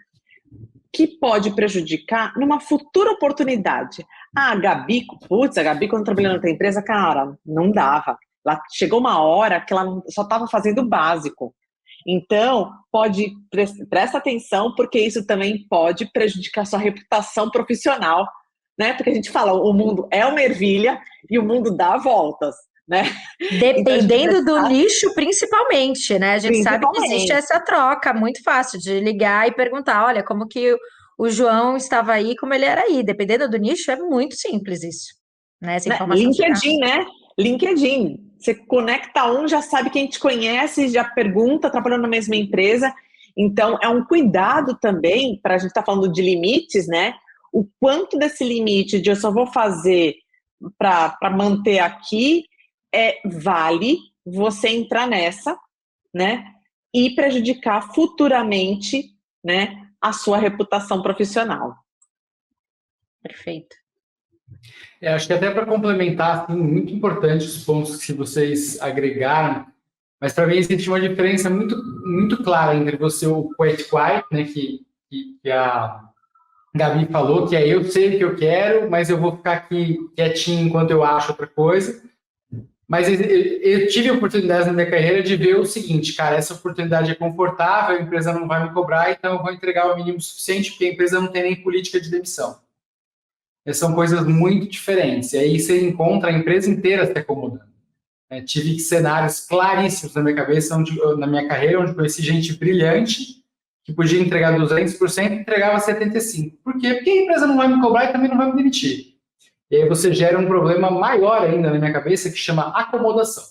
que pode prejudicar numa futura oportunidade. A Gabi quando trabalhou na outra empresa, cara, não dava. Ela chegou uma hora que ela só estava fazendo o básico. Então, presta atenção, porque isso também pode prejudicar sua reputação profissional, né? Porque a gente fala, o mundo é uma ervilha e o mundo dá voltas, né? Dependendo do nicho, principalmente, né? A gente sabe que existe essa troca muito fácil de ligar e perguntar, olha, como que o João estava aí, como ele era aí. Dependendo do nicho, é muito simples isso, né? Essa informação LinkedIn, né? LinkedIn. Você conecta já sabe quem te conhece, já pergunta, trabalhando na mesma empresa. Então, é um cuidado também, para a gente estar falando de limites, né? O quanto desse limite de eu só vou fazer para manter aqui, vale você entrar nessa, né? E prejudicar futuramente, né, a sua reputação profissional. Perfeito. Acho que até para complementar, assim, muito importante os pontos que vocês agregaram, mas para mim existe uma diferença muito, muito clara entre você o quit quiet, né, que a Gabi falou, que eu sei o que eu quero, mas eu vou ficar aqui quietinho enquanto eu acho outra coisa. Mas eu tive a oportunidade na minha carreira de ver o seguinte, cara, essa oportunidade é confortável, a empresa não vai me cobrar, então eu vou entregar o mínimo suficiente, porque a empresa não tem nem política de demissão. São coisas muito diferentes. E aí você encontra a empresa inteira se acomodando. Tive cenários claríssimos na minha cabeça, na minha carreira, onde conheci gente brilhante, que podia entregar 200% e entregava 75%. Por quê? Porque a empresa não vai me cobrar e também não vai me demitir. E aí você gera um problema maior ainda na minha cabeça, que chama acomodação.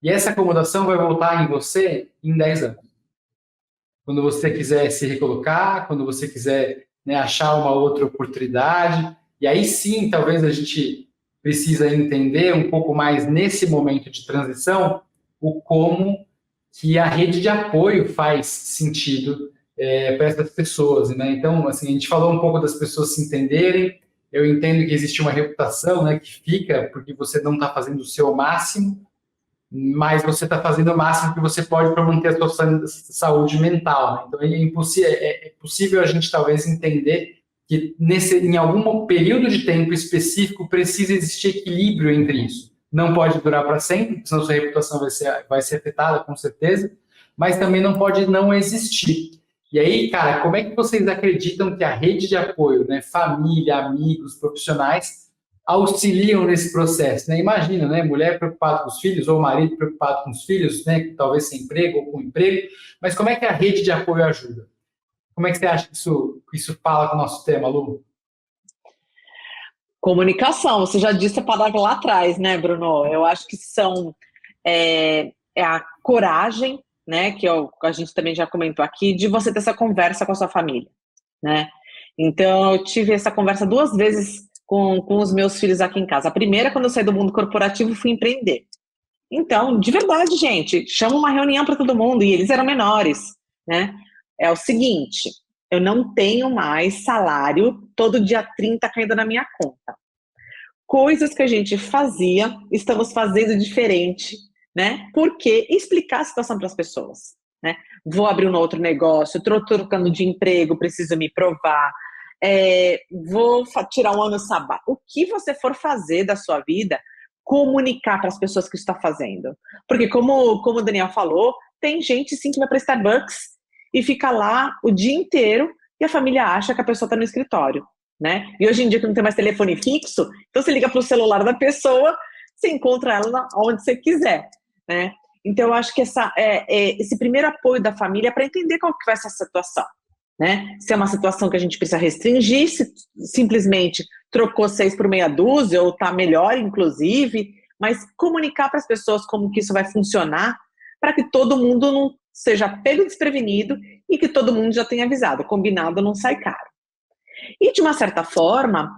E essa acomodação vai voltar em você em 10 anos. Quando você quiser se recolocar, quando você quiser, né, achar uma outra oportunidade. E aí sim, talvez a gente precisa entender um pouco mais nesse momento de transição o como que a rede de apoio faz sentido para essas pessoas, né? Então, assim, a gente falou um pouco das pessoas se entenderem. Eu entendo que existe uma reputação, né, que fica porque você não está fazendo o seu máximo, mas você está fazendo o máximo que você pode para manter a sua saúde mental, né? Então, é possível a gente talvez entender que em algum período de tempo específico precisa existir equilíbrio entre isso. Não pode durar para sempre, senão sua reputação vai ser afetada, com certeza, mas também não pode não existir. E aí, cara, como é que vocês acreditam que a rede de apoio, né, família, amigos, profissionais, auxiliam nesse processo, né? Imagina, né, mulher preocupada com os filhos, ou marido preocupado com os filhos, né, talvez sem emprego ou com emprego, mas como é que a rede de apoio ajuda? Como é que você acha que isso fala com o nosso tema, Lu? Comunicação, você já disse a palavra lá atrás, né, Bruno? Eu acho que é a coragem, né, que a gente também já comentou aqui, de você ter essa conversa com a sua família, né? Então, eu tive essa conversa 2 vezes com os meus filhos aqui em casa. A primeira, quando eu saí do mundo corporativo, fui empreender. Então, de verdade, gente, chama uma reunião para todo mundo, e eles eram menores, né? É o seguinte, eu não tenho mais salário todo dia 30 caindo na minha conta. Coisas que a gente fazia, estamos fazendo diferente, né? Porque explicar a situação para as pessoas, né? Vou abrir um outro negócio, estou trocando de emprego, preciso me provar, vou tirar um ano sabático. O que você for fazer da sua vida, comunicar para as pessoas que está fazendo. Porque como o Daniel falou, tem gente sim que vai para Starbucks e fica lá o dia inteiro e a família acha que a pessoa está no escritório, né? E hoje em dia que não tem mais telefone fixo, então você liga para o celular da pessoa, você encontra ela onde você quiser, né? Então eu acho que esse primeiro apoio da família é para entender qual que vai ser a situação, né? Se é uma situação que a gente precisa restringir, se simplesmente trocou 6 por meia dúzia ou está melhor, inclusive, mas comunicar para as pessoas como que isso vai funcionar para que todo mundo não seja pego desprevenido e que todo mundo já tenha avisado. Combinado não sai caro. E, de uma certa forma,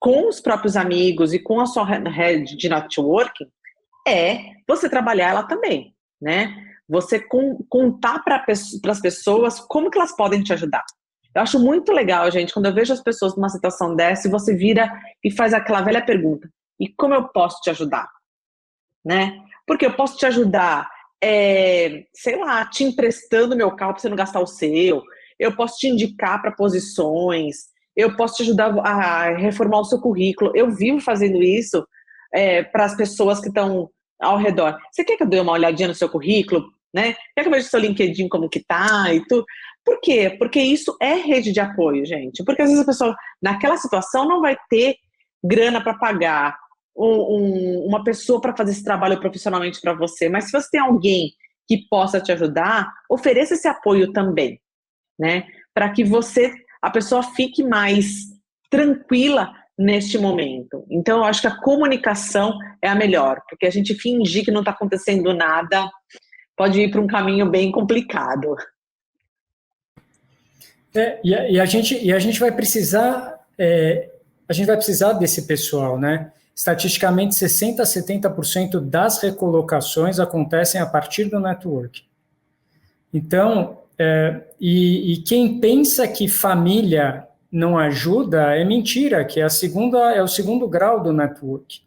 com os próprios amigos e com a sua rede de networking, você trabalhar ela também, né? Você contar para as pessoas como que elas podem te ajudar. Eu acho muito legal, gente, quando eu vejo as pessoas numa situação dessa, e você vira e faz aquela velha pergunta, e como eu posso te ajudar? Né? Porque eu posso te ajudar, sei lá, te emprestando meu carro para você não gastar o seu, eu posso te indicar para posições, eu posso te ajudar a reformar o seu currículo. Eu vivo fazendo isso para as pessoas que estão ao redor. Você quer que eu dê uma olhadinha no seu currículo? Né? Quer que eu veja o seu LinkedIn como que tá e tudo? Por quê? Porque isso é rede de apoio, gente. Porque às vezes a pessoa, naquela situação, não vai ter grana para pagar uma pessoa para fazer esse trabalho profissionalmente para você. Mas se você tem alguém que possa te ajudar, ofereça esse apoio também, né? Para que a pessoa fique mais tranquila neste momento. Então, eu acho que a comunicação é a melhor, porque a gente fingir que não está acontecendo nada pode ir para um caminho bem complicado. E a gente vai precisar desse pessoal, né? Estatisticamente, 60% a 70% das recolocações acontecem a partir do network. Então, e quem pensa que família não ajuda é mentira, que é o segundo grau do network.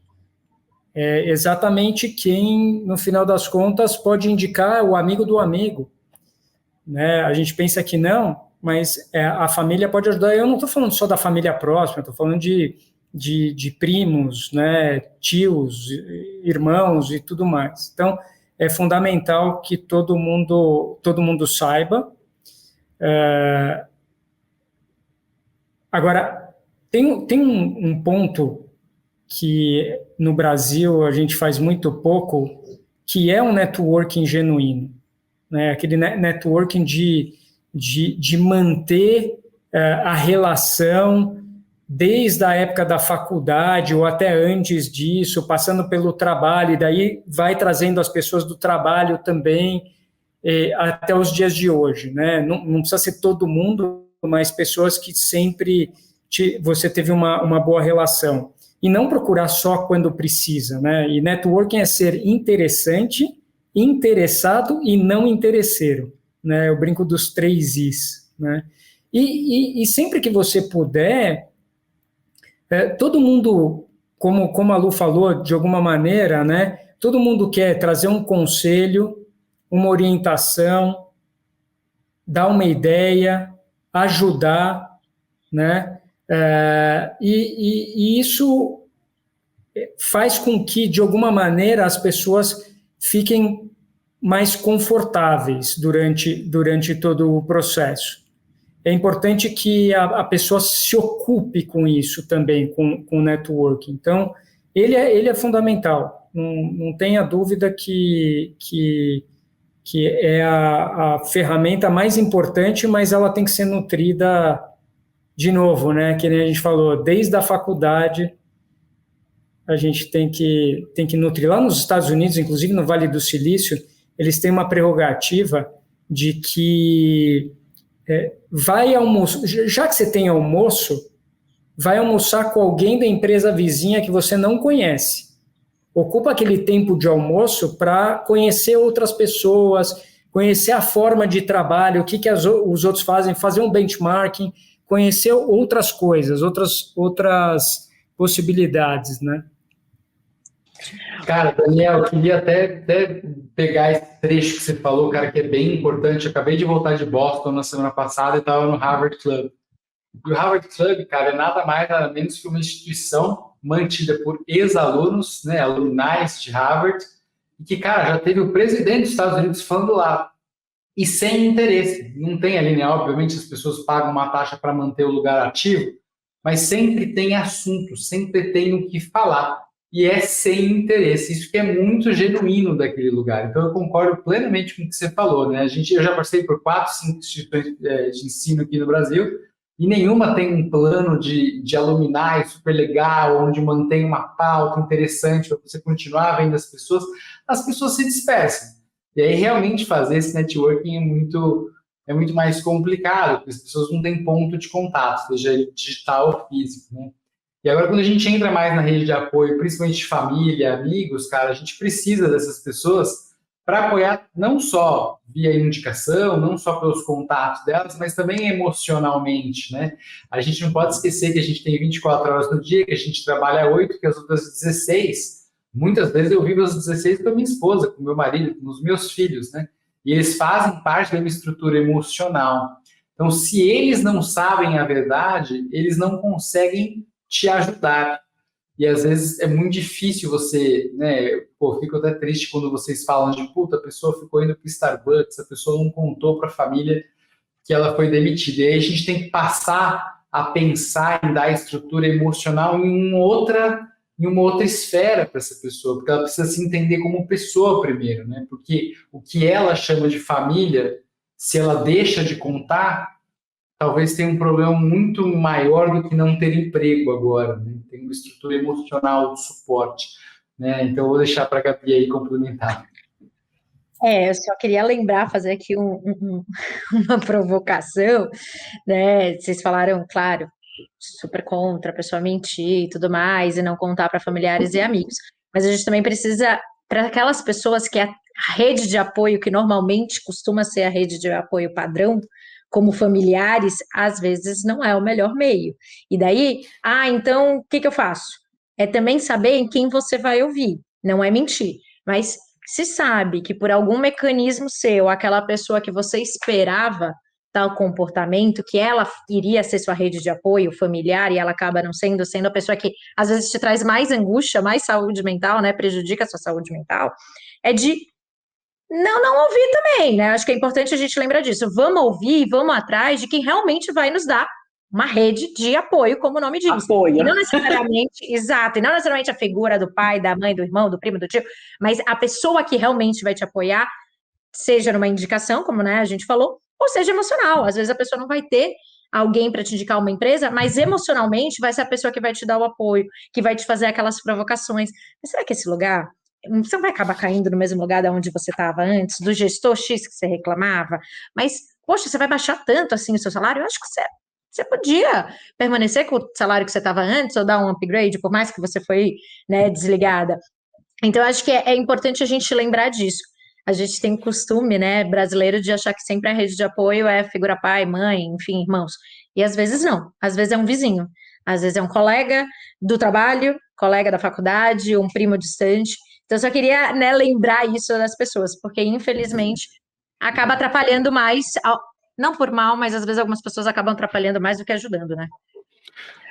É exatamente quem, no final das contas, pode indicar o amigo do amigo. Né? A gente pensa que não, mas a família pode ajudar. Eu não estou falando só da família próxima, estou falando de primos, né, tios, irmãos e tudo mais. Então, é fundamental que todo mundo saiba. Agora, tem um ponto que no Brasil a gente faz muito pouco, que é um networking genuíno, né? Aquele networking de manter a relação desde a época da faculdade ou até antes disso, passando pelo trabalho, e daí vai trazendo as pessoas do trabalho também até os dias de hoje, né? Não precisa ser todo mundo, mas pessoas que sempre você teve uma boa relação. E não procurar só quando precisa, né? E networking é ser interessante interessado e não interesseiro, né? Eu brinco dos 3 Is, né? E sempre que você puder, todo mundo, como a Lu falou, de alguma maneira, né? Todo mundo quer trazer um conselho, uma orientação, dar uma ideia, ajudar, né? E isso faz com que, de alguma maneira, as pessoas fiquem mais confortáveis durante todo o processo. É importante que a pessoa se ocupe com isso também, com o networking. Então, ele é fundamental. Não tenha dúvida que é a ferramenta mais importante, mas ela tem que ser nutrida de novo, né? Que nem a gente falou, desde a faculdade, a gente tem que nutrir. Lá nos Estados Unidos, inclusive no Vale do Silício, eles têm uma prerrogativa de que vai almoçar, já que você tem almoço, vai almoçar com alguém da empresa vizinha que você não conhece. Ocupa aquele tempo de almoço para conhecer outras pessoas, conhecer a forma de trabalho, o que os outros fazem, fazer um benchmarking, conhecer outras coisas, outras possibilidades, né? Cara, Daniel, eu queria até pegar esse trecho que você falou, cara, que é bem importante. Eu acabei de voltar de Boston na semana passada e estava no Harvard Club. E o Harvard Club, cara, é nada mais, nada menos que uma instituição mantida por ex-alunos, né, alunais de Harvard, e que, cara, já teve o presidente dos Estados Unidos falando lá, e sem interesse. Não tem ali, né, obviamente as pessoas pagam uma taxa para manter o lugar ativo, mas sempre tem assunto, sempre tem o que falar. E é sem interesse, isso que é muito genuíno daquele lugar. Então, eu concordo plenamente com o que você falou, né? Eu já passei por 4, 5 instituições de ensino aqui no Brasil, e nenhuma tem um plano de alumni super legal, onde mantém uma pauta interessante para você continuar vendo as pessoas se dispersam. E aí, realmente, fazer esse networking é muito mais complicado, porque as pessoas não têm ponto de contato, seja ele digital ou físico, né? E agora, quando a gente entra mais na rede de apoio, principalmente de família, amigos, cara, a gente precisa dessas pessoas para apoiar não só via indicação, não só pelos contatos delas, mas também emocionalmente, né? A gente não pode esquecer que a gente tem 24 horas no dia, que a gente trabalha 8, que as outras 16. Muitas vezes eu vivo as 16 com a minha esposa, com o meu marido, com os meus filhos, né? E eles fazem parte da minha estrutura emocional. Então, se eles não sabem a verdade, eles não conseguem te ajudar. E às vezes é muito difícil você, né? Pô, fico até triste quando vocês falam de puta, a pessoa ficou indo para o Starbucks, a pessoa não contou para a família que ela foi demitida. E aí a gente tem que passar a pensar em dar estrutura emocional em uma outra esfera para essa pessoa, porque ela precisa se entender como pessoa primeiro, né? Porque o que ela chama de família, se ela deixa de contar, talvez tenha um problema muito maior do que não ter emprego agora, né? Tem uma estrutura emocional de suporte, né? Então, eu vou deixar para a Gabi aí complementar. Eu só queria lembrar, fazer aqui uma provocação, né? Vocês falaram, claro, super contra a pessoa mentir e tudo mais, e não contar para familiares e amigos. Mas a gente também precisa, para aquelas pessoas que a rede de apoio, que normalmente costuma ser a rede de apoio padrão, como familiares, às vezes não é o melhor meio. E daí, então, o que eu faço? É também saber em quem você vai ouvir, não é mentir, mas se sabe que por algum mecanismo seu, aquela pessoa que você esperava tal comportamento, que ela iria ser sua rede de apoio familiar e ela acaba não sendo a pessoa que às vezes te traz mais angústia, mais saúde mental, né, prejudica a sua saúde mental, é de não ouvir também, né? Acho que é importante a gente lembrar disso. Vamos ouvir, vamos atrás de quem realmente vai nos dar uma rede de apoio, como o nome diz. Apoio. E não necessariamente, exato, e não necessariamente a figura do pai, da mãe, do irmão, do primo, do tio, mas a pessoa que realmente vai te apoiar, seja numa indicação, como, né, a gente falou, ou seja emocional. Às vezes a pessoa não vai ter alguém para te indicar uma empresa, mas emocionalmente vai ser a pessoa que vai te dar o apoio, que vai te fazer aquelas provocações. Mas será que esse lugar, você não vai acabar caindo no mesmo lugar de onde você estava antes, do gestor X que você reclamava? Mas, poxa, você vai baixar tanto assim o seu salário? Eu acho que você podia permanecer com o salário que você estava antes ou dar um upgrade, por mais que você foi, né, desligada. Então, acho que é importante a gente lembrar disso. a gente tem costume, né, brasileiro, de achar que sempre a rede de apoio é figura pai, mãe, enfim, irmãos. E às vezes não. Às vezes é um vizinho. Às vezes é um colega do trabalho, colega da faculdade, um primo distante. Então, eu só queria, né, lembrar isso das pessoas, porque infelizmente acaba atrapalhando mais, não por mal, mas às vezes algumas pessoas acabam atrapalhando mais do que ajudando, né?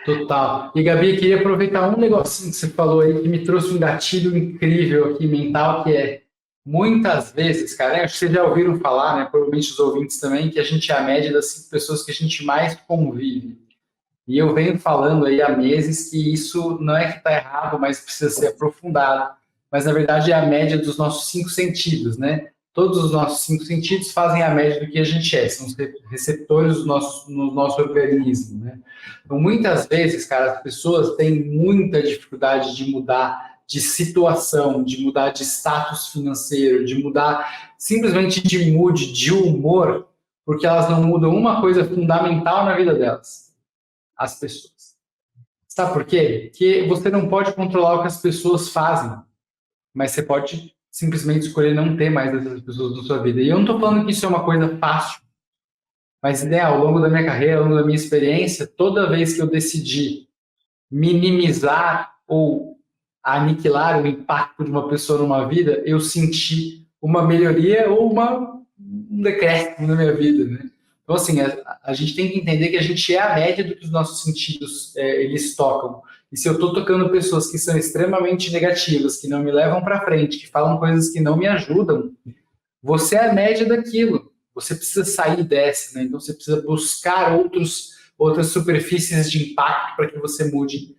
Total. E, Gabi, queria aproveitar um negocinho que você falou aí que me trouxe um gatilho incrível aqui, mental, que é muitas vezes, cara, acho que vocês já ouviram falar, né, provavelmente os ouvintes também, que a gente é a média das 5 pessoas que a gente mais convive. E eu venho falando aí há meses que isso não é que está errado, mas precisa ser aprofundado. Mas, na verdade, é a média dos nossos 5 sentidos, né? Todos os nossos 5 sentidos fazem a média do que a gente é, são os receptores no nosso organismo, né? Então, muitas vezes, cara, as pessoas têm muita dificuldade de mudar de situação, de mudar de status financeiro, de mudar simplesmente de mood, de humor, porque elas não mudam uma coisa fundamental na vida delas: as pessoas. Sabe por quê? Porque você não pode controlar o que as pessoas fazem, mas você pode simplesmente escolher não ter mais essas pessoas na sua vida. E eu não estou falando que isso é uma coisa fácil, mas, né, ao longo da minha carreira, ao longo da minha experiência, toda vez que eu decidi minimizar ou aniquilar o impacto de uma pessoa numa vida, eu senti uma melhoria ou um decréscimo na minha vida, né? Então, assim, a gente tem que entender que a gente é a média do que os nossos sentidos eles tocam. E se eu estou tocando pessoas que são extremamente negativas, que não me levam para frente, que falam coisas que não me ajudam, você é a média daquilo. Você precisa sair dessa, né? Então você precisa buscar outras superfícies de impacto para que você mude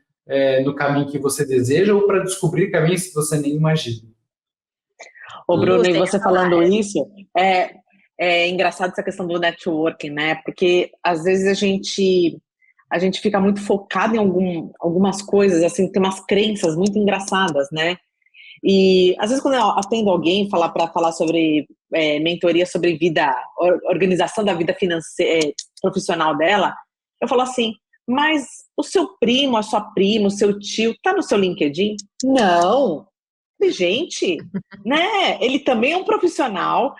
no caminho que você deseja ou para descobrir caminhos que você nem imagina. Ô, Bruno, e você falando isso, é engraçado essa questão do networking, né? Porque às vezes a gente fica muito focado em algumas coisas, assim, tem umas crenças muito engraçadas, né? E às vezes quando eu atendo alguém para falar sobre mentoria sobre vida, organização da vida financeira, profissional dela, eu falo assim, mas o seu primo, a sua prima, o seu tio, tá no seu LinkedIn? Não! Gente, né? Ele também é um profissional,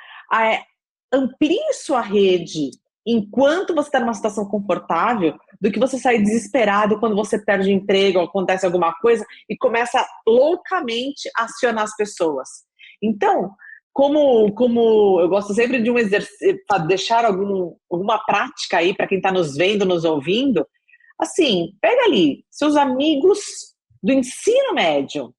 amplie sua rede enquanto você está numa situação confortável, do que você sair desesperado quando você perde o emprego, acontece alguma coisa e começa loucamente a acionar as pessoas. Então, como eu gosto sempre de um exercício, para deixar alguma prática aí para quem está nos vendo, nos ouvindo, assim, pega ali seus amigos do ensino médio.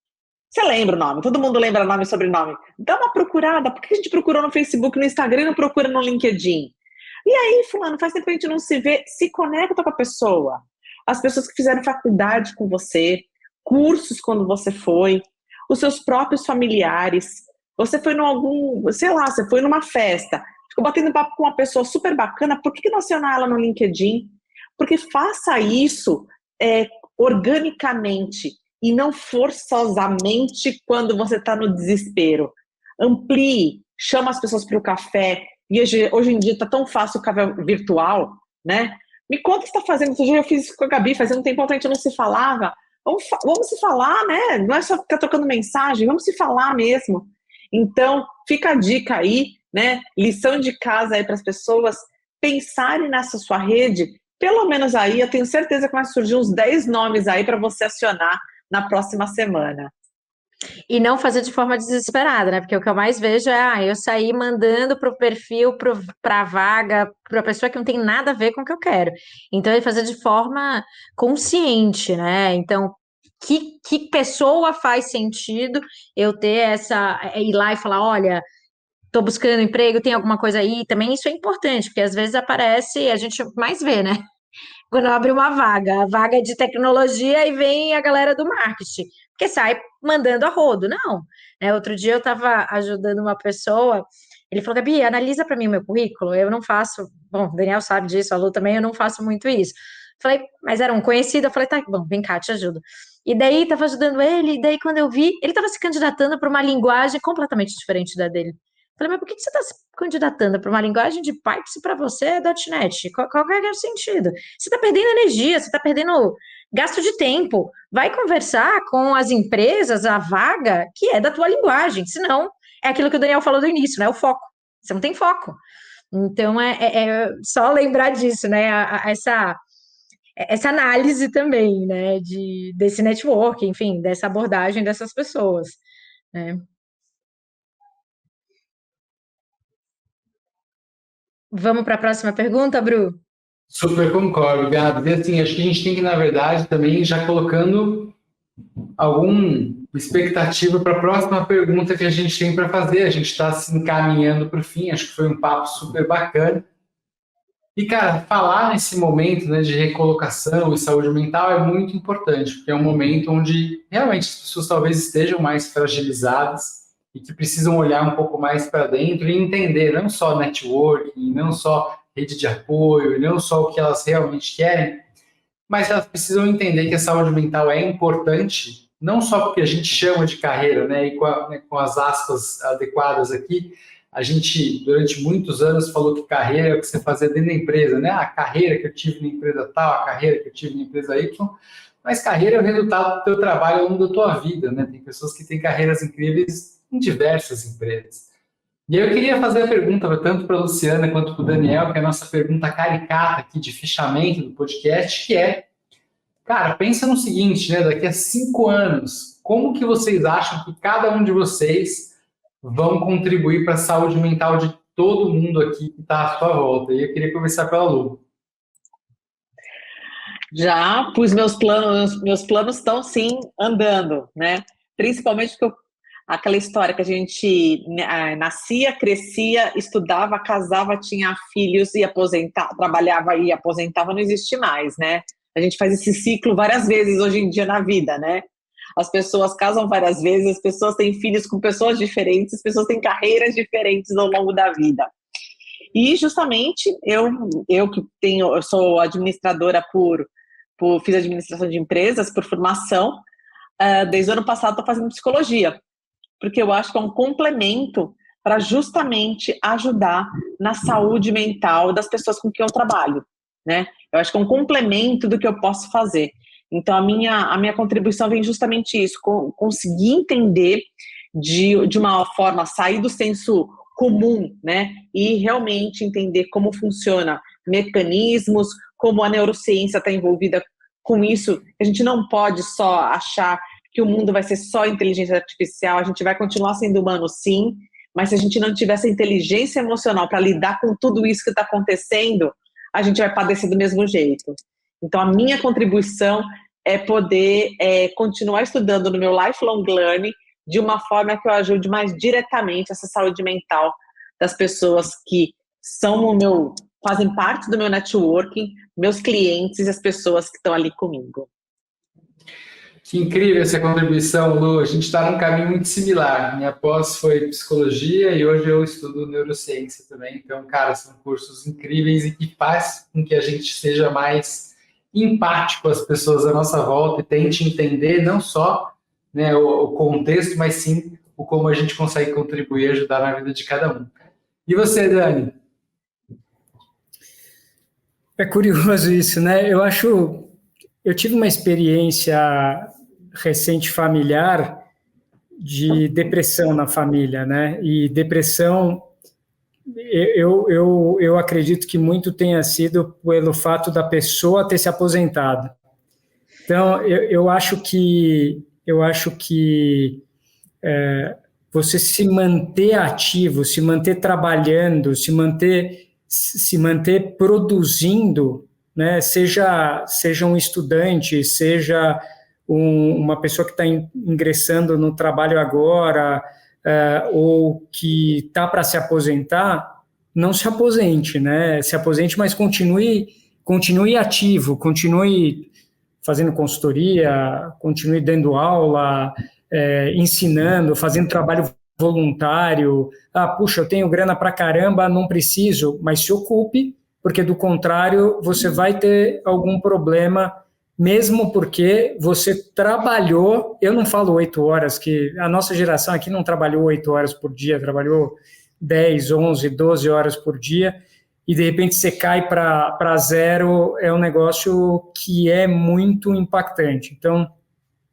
Você lembra o nome? Todo mundo lembra nome e sobrenome. Dá uma procurada. Por que a gente procurou no Facebook, no Instagram e não procura no LinkedIn? E aí, fulano, faz tempo que a gente não se vê, se conecta com a pessoa. As pessoas que fizeram faculdade com você, cursos quando você foi, os seus próprios familiares. Você foi você foi numa festa, ficou batendo papo com uma pessoa super bacana, por que não acionar ela no LinkedIn? Porque faça isso organicamente e não forçosamente quando você está no desespero. Amplie, chama as pessoas para o café. E hoje em dia está tão fácil o café virtual, né? Me conta o que você está fazendo. Outro dia eu fiz isso com a Gabi, fazendo um tempo que a gente não se falava. Vamos se falar, né? Não é só ficar trocando mensagem, vamos se falar mesmo. Então, fica a dica aí, né? Lição de casa aí para as pessoas pensarem nessa sua rede. Pelo menos aí, eu tenho certeza que vai surgir uns 10 nomes aí para você acionar na próxima semana. E não fazer de forma desesperada, né? Porque o que eu mais vejo é eu sair mandando para o perfil, para a vaga, para a pessoa que não tem nada a ver com o que eu quero. Então, é fazer de forma consciente, né? Então, que pessoa faz sentido eu ter ir lá e falar, olha, estou buscando emprego, tem alguma coisa aí? Também isso é importante, porque às vezes aparece, a gente mais vê, né? Quando abre uma vaga, a vaga é de tecnologia e vem a galera do marketing, porque sai mandando a rodo. Não, né? Outro dia eu estava ajudando uma pessoa, ele falou, Gabi, analisa para mim o meu currículo, eu não faço, bom, o Daniel sabe disso, a Lu também, eu não faço muito isso. Falei, mas era um conhecido, eu falei, tá, bom, vem cá, te ajudo. E daí, estava ajudando ele, e daí quando eu vi, ele estava se candidatando para uma linguagem completamente diferente da dele. Falei, mas por que você está se candidatando para uma linguagem de Python se para você é .NET? Qual é o sentido? Você está perdendo energia, você está perdendo gasto de tempo. Vai conversar com as empresas, a vaga, que é da tua linguagem. Senão, é aquilo que o Daniel falou do início, né? O foco. Você não tem foco. Então, é só lembrar disso, né? Essa análise também, né? Desse network, enfim, dessa abordagem dessas pessoas, né? Vamos para a próxima pergunta, Bru? Super concordo, Gabi. E assim, acho que a gente tem que, na verdade, também já colocando alguma expectativa para a próxima pergunta que a gente tem para fazer. A gente está se encaminhando para o fim, acho que foi um papo super bacana. E, cara, falar nesse momento, né, de recolocação e saúde mental é muito importante, porque é um momento onde realmente as pessoas talvez estejam mais fragilizadas e que precisam olhar um pouco mais para dentro e entender não só networking, não só rede de apoio, não só o que elas realmente querem, mas elas precisam entender que a saúde mental é importante, não só porque a gente chama de carreira, né, e com as aspas adequadas aqui, a gente, durante muitos anos, falou que carreira é o que você fazia dentro da empresa, né? A carreira que eu tive na empresa tal, a carreira que eu tive na empresa Y, mas carreira é o resultado do teu trabalho ao longo da tua vida, né? Tem pessoas que têm carreiras incríveis em diversas empresas. E aí eu queria fazer a pergunta tanto para a Luciana quanto para o Daniel, que é a nossa pergunta caricata aqui de fechamento do podcast, que é, cara, pensa no seguinte, né? Daqui a 5 anos, como que vocês acham que cada um de vocês vão contribuir para a saúde mental de todo mundo aqui que está à sua volta? E eu queria começar pela Lu. Já pus meus planos estão sim andando, né? Principalmente porque aquela história que a gente nascia, crescia, estudava, casava, tinha filhos e trabalhava e aposentava, não existe mais, né? A gente faz esse ciclo várias vezes hoje em dia na vida, né? As pessoas casam várias vezes, as pessoas têm filhos com pessoas diferentes, as pessoas têm carreiras diferentes ao longo da vida. E justamente eu sou administradora fiz administração de empresas por formação, desde o ano passado estou fazendo psicologia, porque eu acho que é um complemento para justamente ajudar na saúde mental das pessoas com quem eu trabalho, né? Eu acho que é um complemento do que eu posso fazer. Então, a minha contribuição vem justamente isso, conseguir entender de uma forma, sair do senso comum, né? E realmente entender como funciona mecanismos, como a neurociência está envolvida com isso. A gente não pode só achar que o mundo vai ser só inteligência artificial, a gente vai continuar sendo humano, sim, mas se a gente não tiver essa inteligência emocional para lidar com tudo isso que está acontecendo, a gente vai padecer do mesmo jeito. Então, a minha contribuição é poder continuar estudando no meu lifelong learning de uma forma que eu ajude mais diretamente essa saúde mental das pessoas que fazem parte do meu networking, meus clientes e as pessoas que estão ali comigo. Que incrível essa contribuição, Lu. A gente está num caminho muito similar. Minha pós foi psicologia e hoje eu estudo neurociência também. Então, cara, são cursos incríveis e que faz com que a gente seja mais empático às pessoas à nossa volta e tente entender não só, né, o contexto, mas sim o como a gente consegue contribuir e ajudar na vida de cada um. E você, Dani? É curioso isso, né? Eu tive uma experiência recente familiar de depressão na família, né? E depressão, eu acredito que muito tenha sido pelo fato da pessoa ter se aposentado. Então, eu acho que você se manter ativo, se manter trabalhando, se manter produzindo, né? Seja um estudante, seja uma pessoa que está ingressando no trabalho agora, ou que está para se aposentar, não se aposente, né? Se aposente, mas continue ativo, continue fazendo consultoria, continue dando aula, ensinando, fazendo trabalho voluntário. Puxa, eu tenho grana para caramba, não preciso, mas se ocupe, porque do contrário você vai ter algum problema, mesmo porque você trabalhou, eu não falo 8 horas, que a nossa geração aqui não trabalhou 8 horas por dia, trabalhou 10, 11, 12 horas por dia, e de repente você cai para zero, é um negócio que é muito impactante. Então,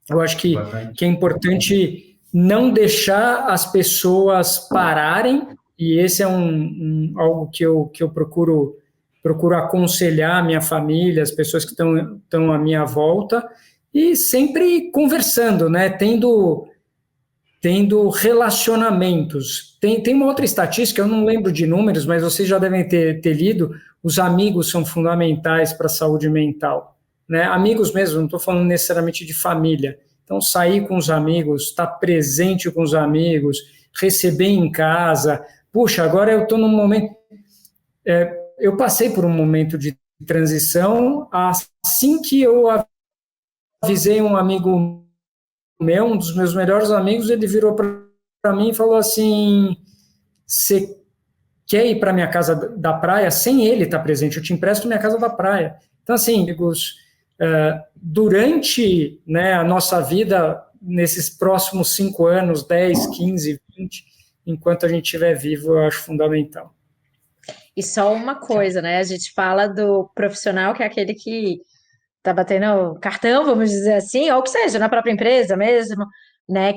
eu acho que é importante não deixar as pessoas pararem, e esse é algo que eu procuro aconselhar a minha família, as pessoas que estão à minha volta, e sempre conversando, né? Tendo relacionamentos. Tem uma outra estatística, eu não lembro de números, mas vocês já devem ter lido, os amigos são fundamentais para a saúde mental, né? Amigos mesmo, não estou falando necessariamente de família. Então, sair com os amigos, estar presente com os amigos, receber em casa. Puxa, agora eu estou num momento... eu passei por um momento de transição, assim que eu avisei um amigo meu, um dos meus melhores amigos, ele virou para mim e falou assim, você quer ir para minha casa da praia? Sem ele estar presente, eu te empresto minha casa da praia. Então, assim, amigos, durante, né, a nossa vida, nesses próximos 5 anos, 10, 15, 20, enquanto a gente estiver vivo, eu acho fundamental. E só uma coisa, né? A gente fala do profissional, que é aquele que tá batendo cartão, vamos dizer assim, ou que seja, na própria empresa mesmo, né?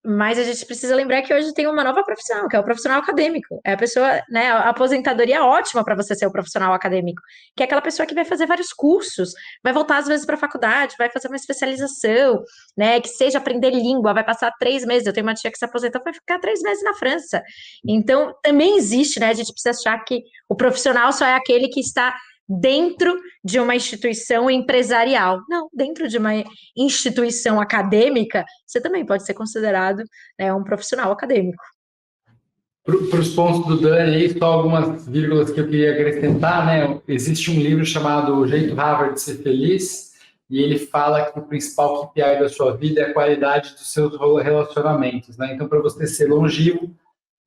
Mas a gente precisa lembrar que hoje tem uma nova profissão, que é o profissional acadêmico. É a pessoa, né? A aposentadoria é ótima para você ser o profissional acadêmico, que é aquela pessoa que vai fazer vários cursos, vai voltar às vezes para a faculdade, vai fazer uma especialização, né? Que seja aprender língua, vai passar 3 meses. Eu tenho uma tia que se aposentou, vai ficar 3 meses na França. Então, também existe, né? A gente precisa achar que o profissional só é aquele que está dentro de uma instituição empresarial. Não, dentro de uma instituição acadêmica, você também pode ser considerado, né, um profissional acadêmico. Para os pontos do Dani aí, só algumas vírgulas que eu queria acrescentar, né? Existe um livro chamado O Jeito Harvard de Ser Feliz, e ele fala que o principal KPI da sua vida é a qualidade dos seus relacionamentos, né? Então, para você ser longevo,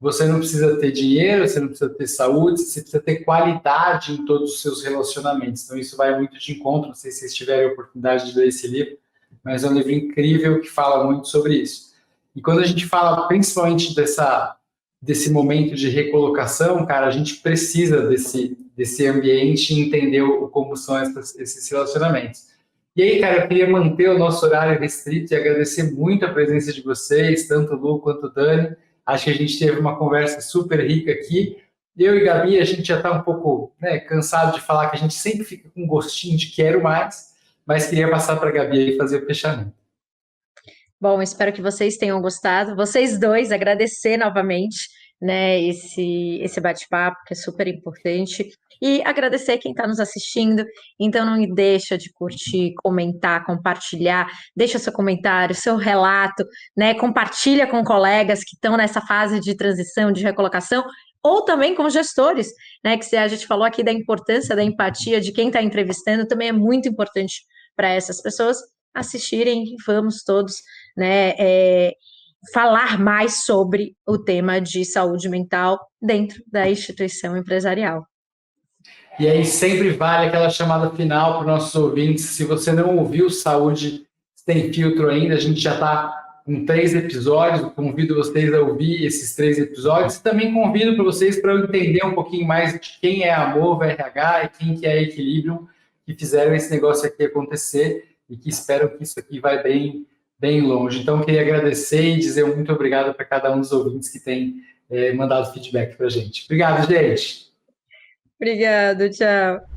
você não precisa ter dinheiro, você não precisa ter saúde, você precisa ter qualidade em todos os seus relacionamentos. Então, isso vai muito de encontro, não sei se vocês tiverem a oportunidade de ler esse livro, mas é um livro incrível que fala muito sobre isso. E quando a gente fala principalmente desse momento de recolocação, cara, a gente precisa desse ambiente e entender como são esses relacionamentos. E aí, cara, eu queria manter o nosso horário restrito e agradecer muito a presença de vocês, tanto o Lu quanto o Dani. Acho que a gente teve uma conversa super rica aqui. Eu e Gabi, a gente já está um pouco, né, cansado de falar que a gente sempre fica com um gostinho de quero mais, mas queria passar para a Gabi aí fazer o fechamento. Bom, espero que vocês tenham gostado. Vocês dois, agradecer novamente, né, esse bate-papo, que é super importante. E agradecer quem está nos assistindo. Então, não deixa de curtir, comentar, compartilhar. Deixa seu comentário, seu relato, né? Compartilha com colegas que estão nessa fase de transição, de recolocação, ou também com gestores, né? Que a gente falou aqui da importância da empatia de quem está entrevistando, também é muito importante para essas pessoas assistirem. Vamos todos, né, falar mais sobre o tema de saúde mental dentro da instituição empresarial. E aí sempre vale aquela chamada final para os nossos ouvintes. Se você não ouviu Saúde Sem Filtro ainda, a gente já está com 3 episódios. Eu convido vocês a ouvir esses 3 episódios. E também convido para vocês para entender um pouquinho mais de quem é a Movo RH e quem que é a Equilibrium, que fizeram esse negócio aqui acontecer e que esperam que isso aqui vai bem longe. Então, eu queria agradecer e dizer muito obrigado para cada um dos ouvintes que tem mandado feedback para a gente. Obrigado, gente! Obrigado, tchau.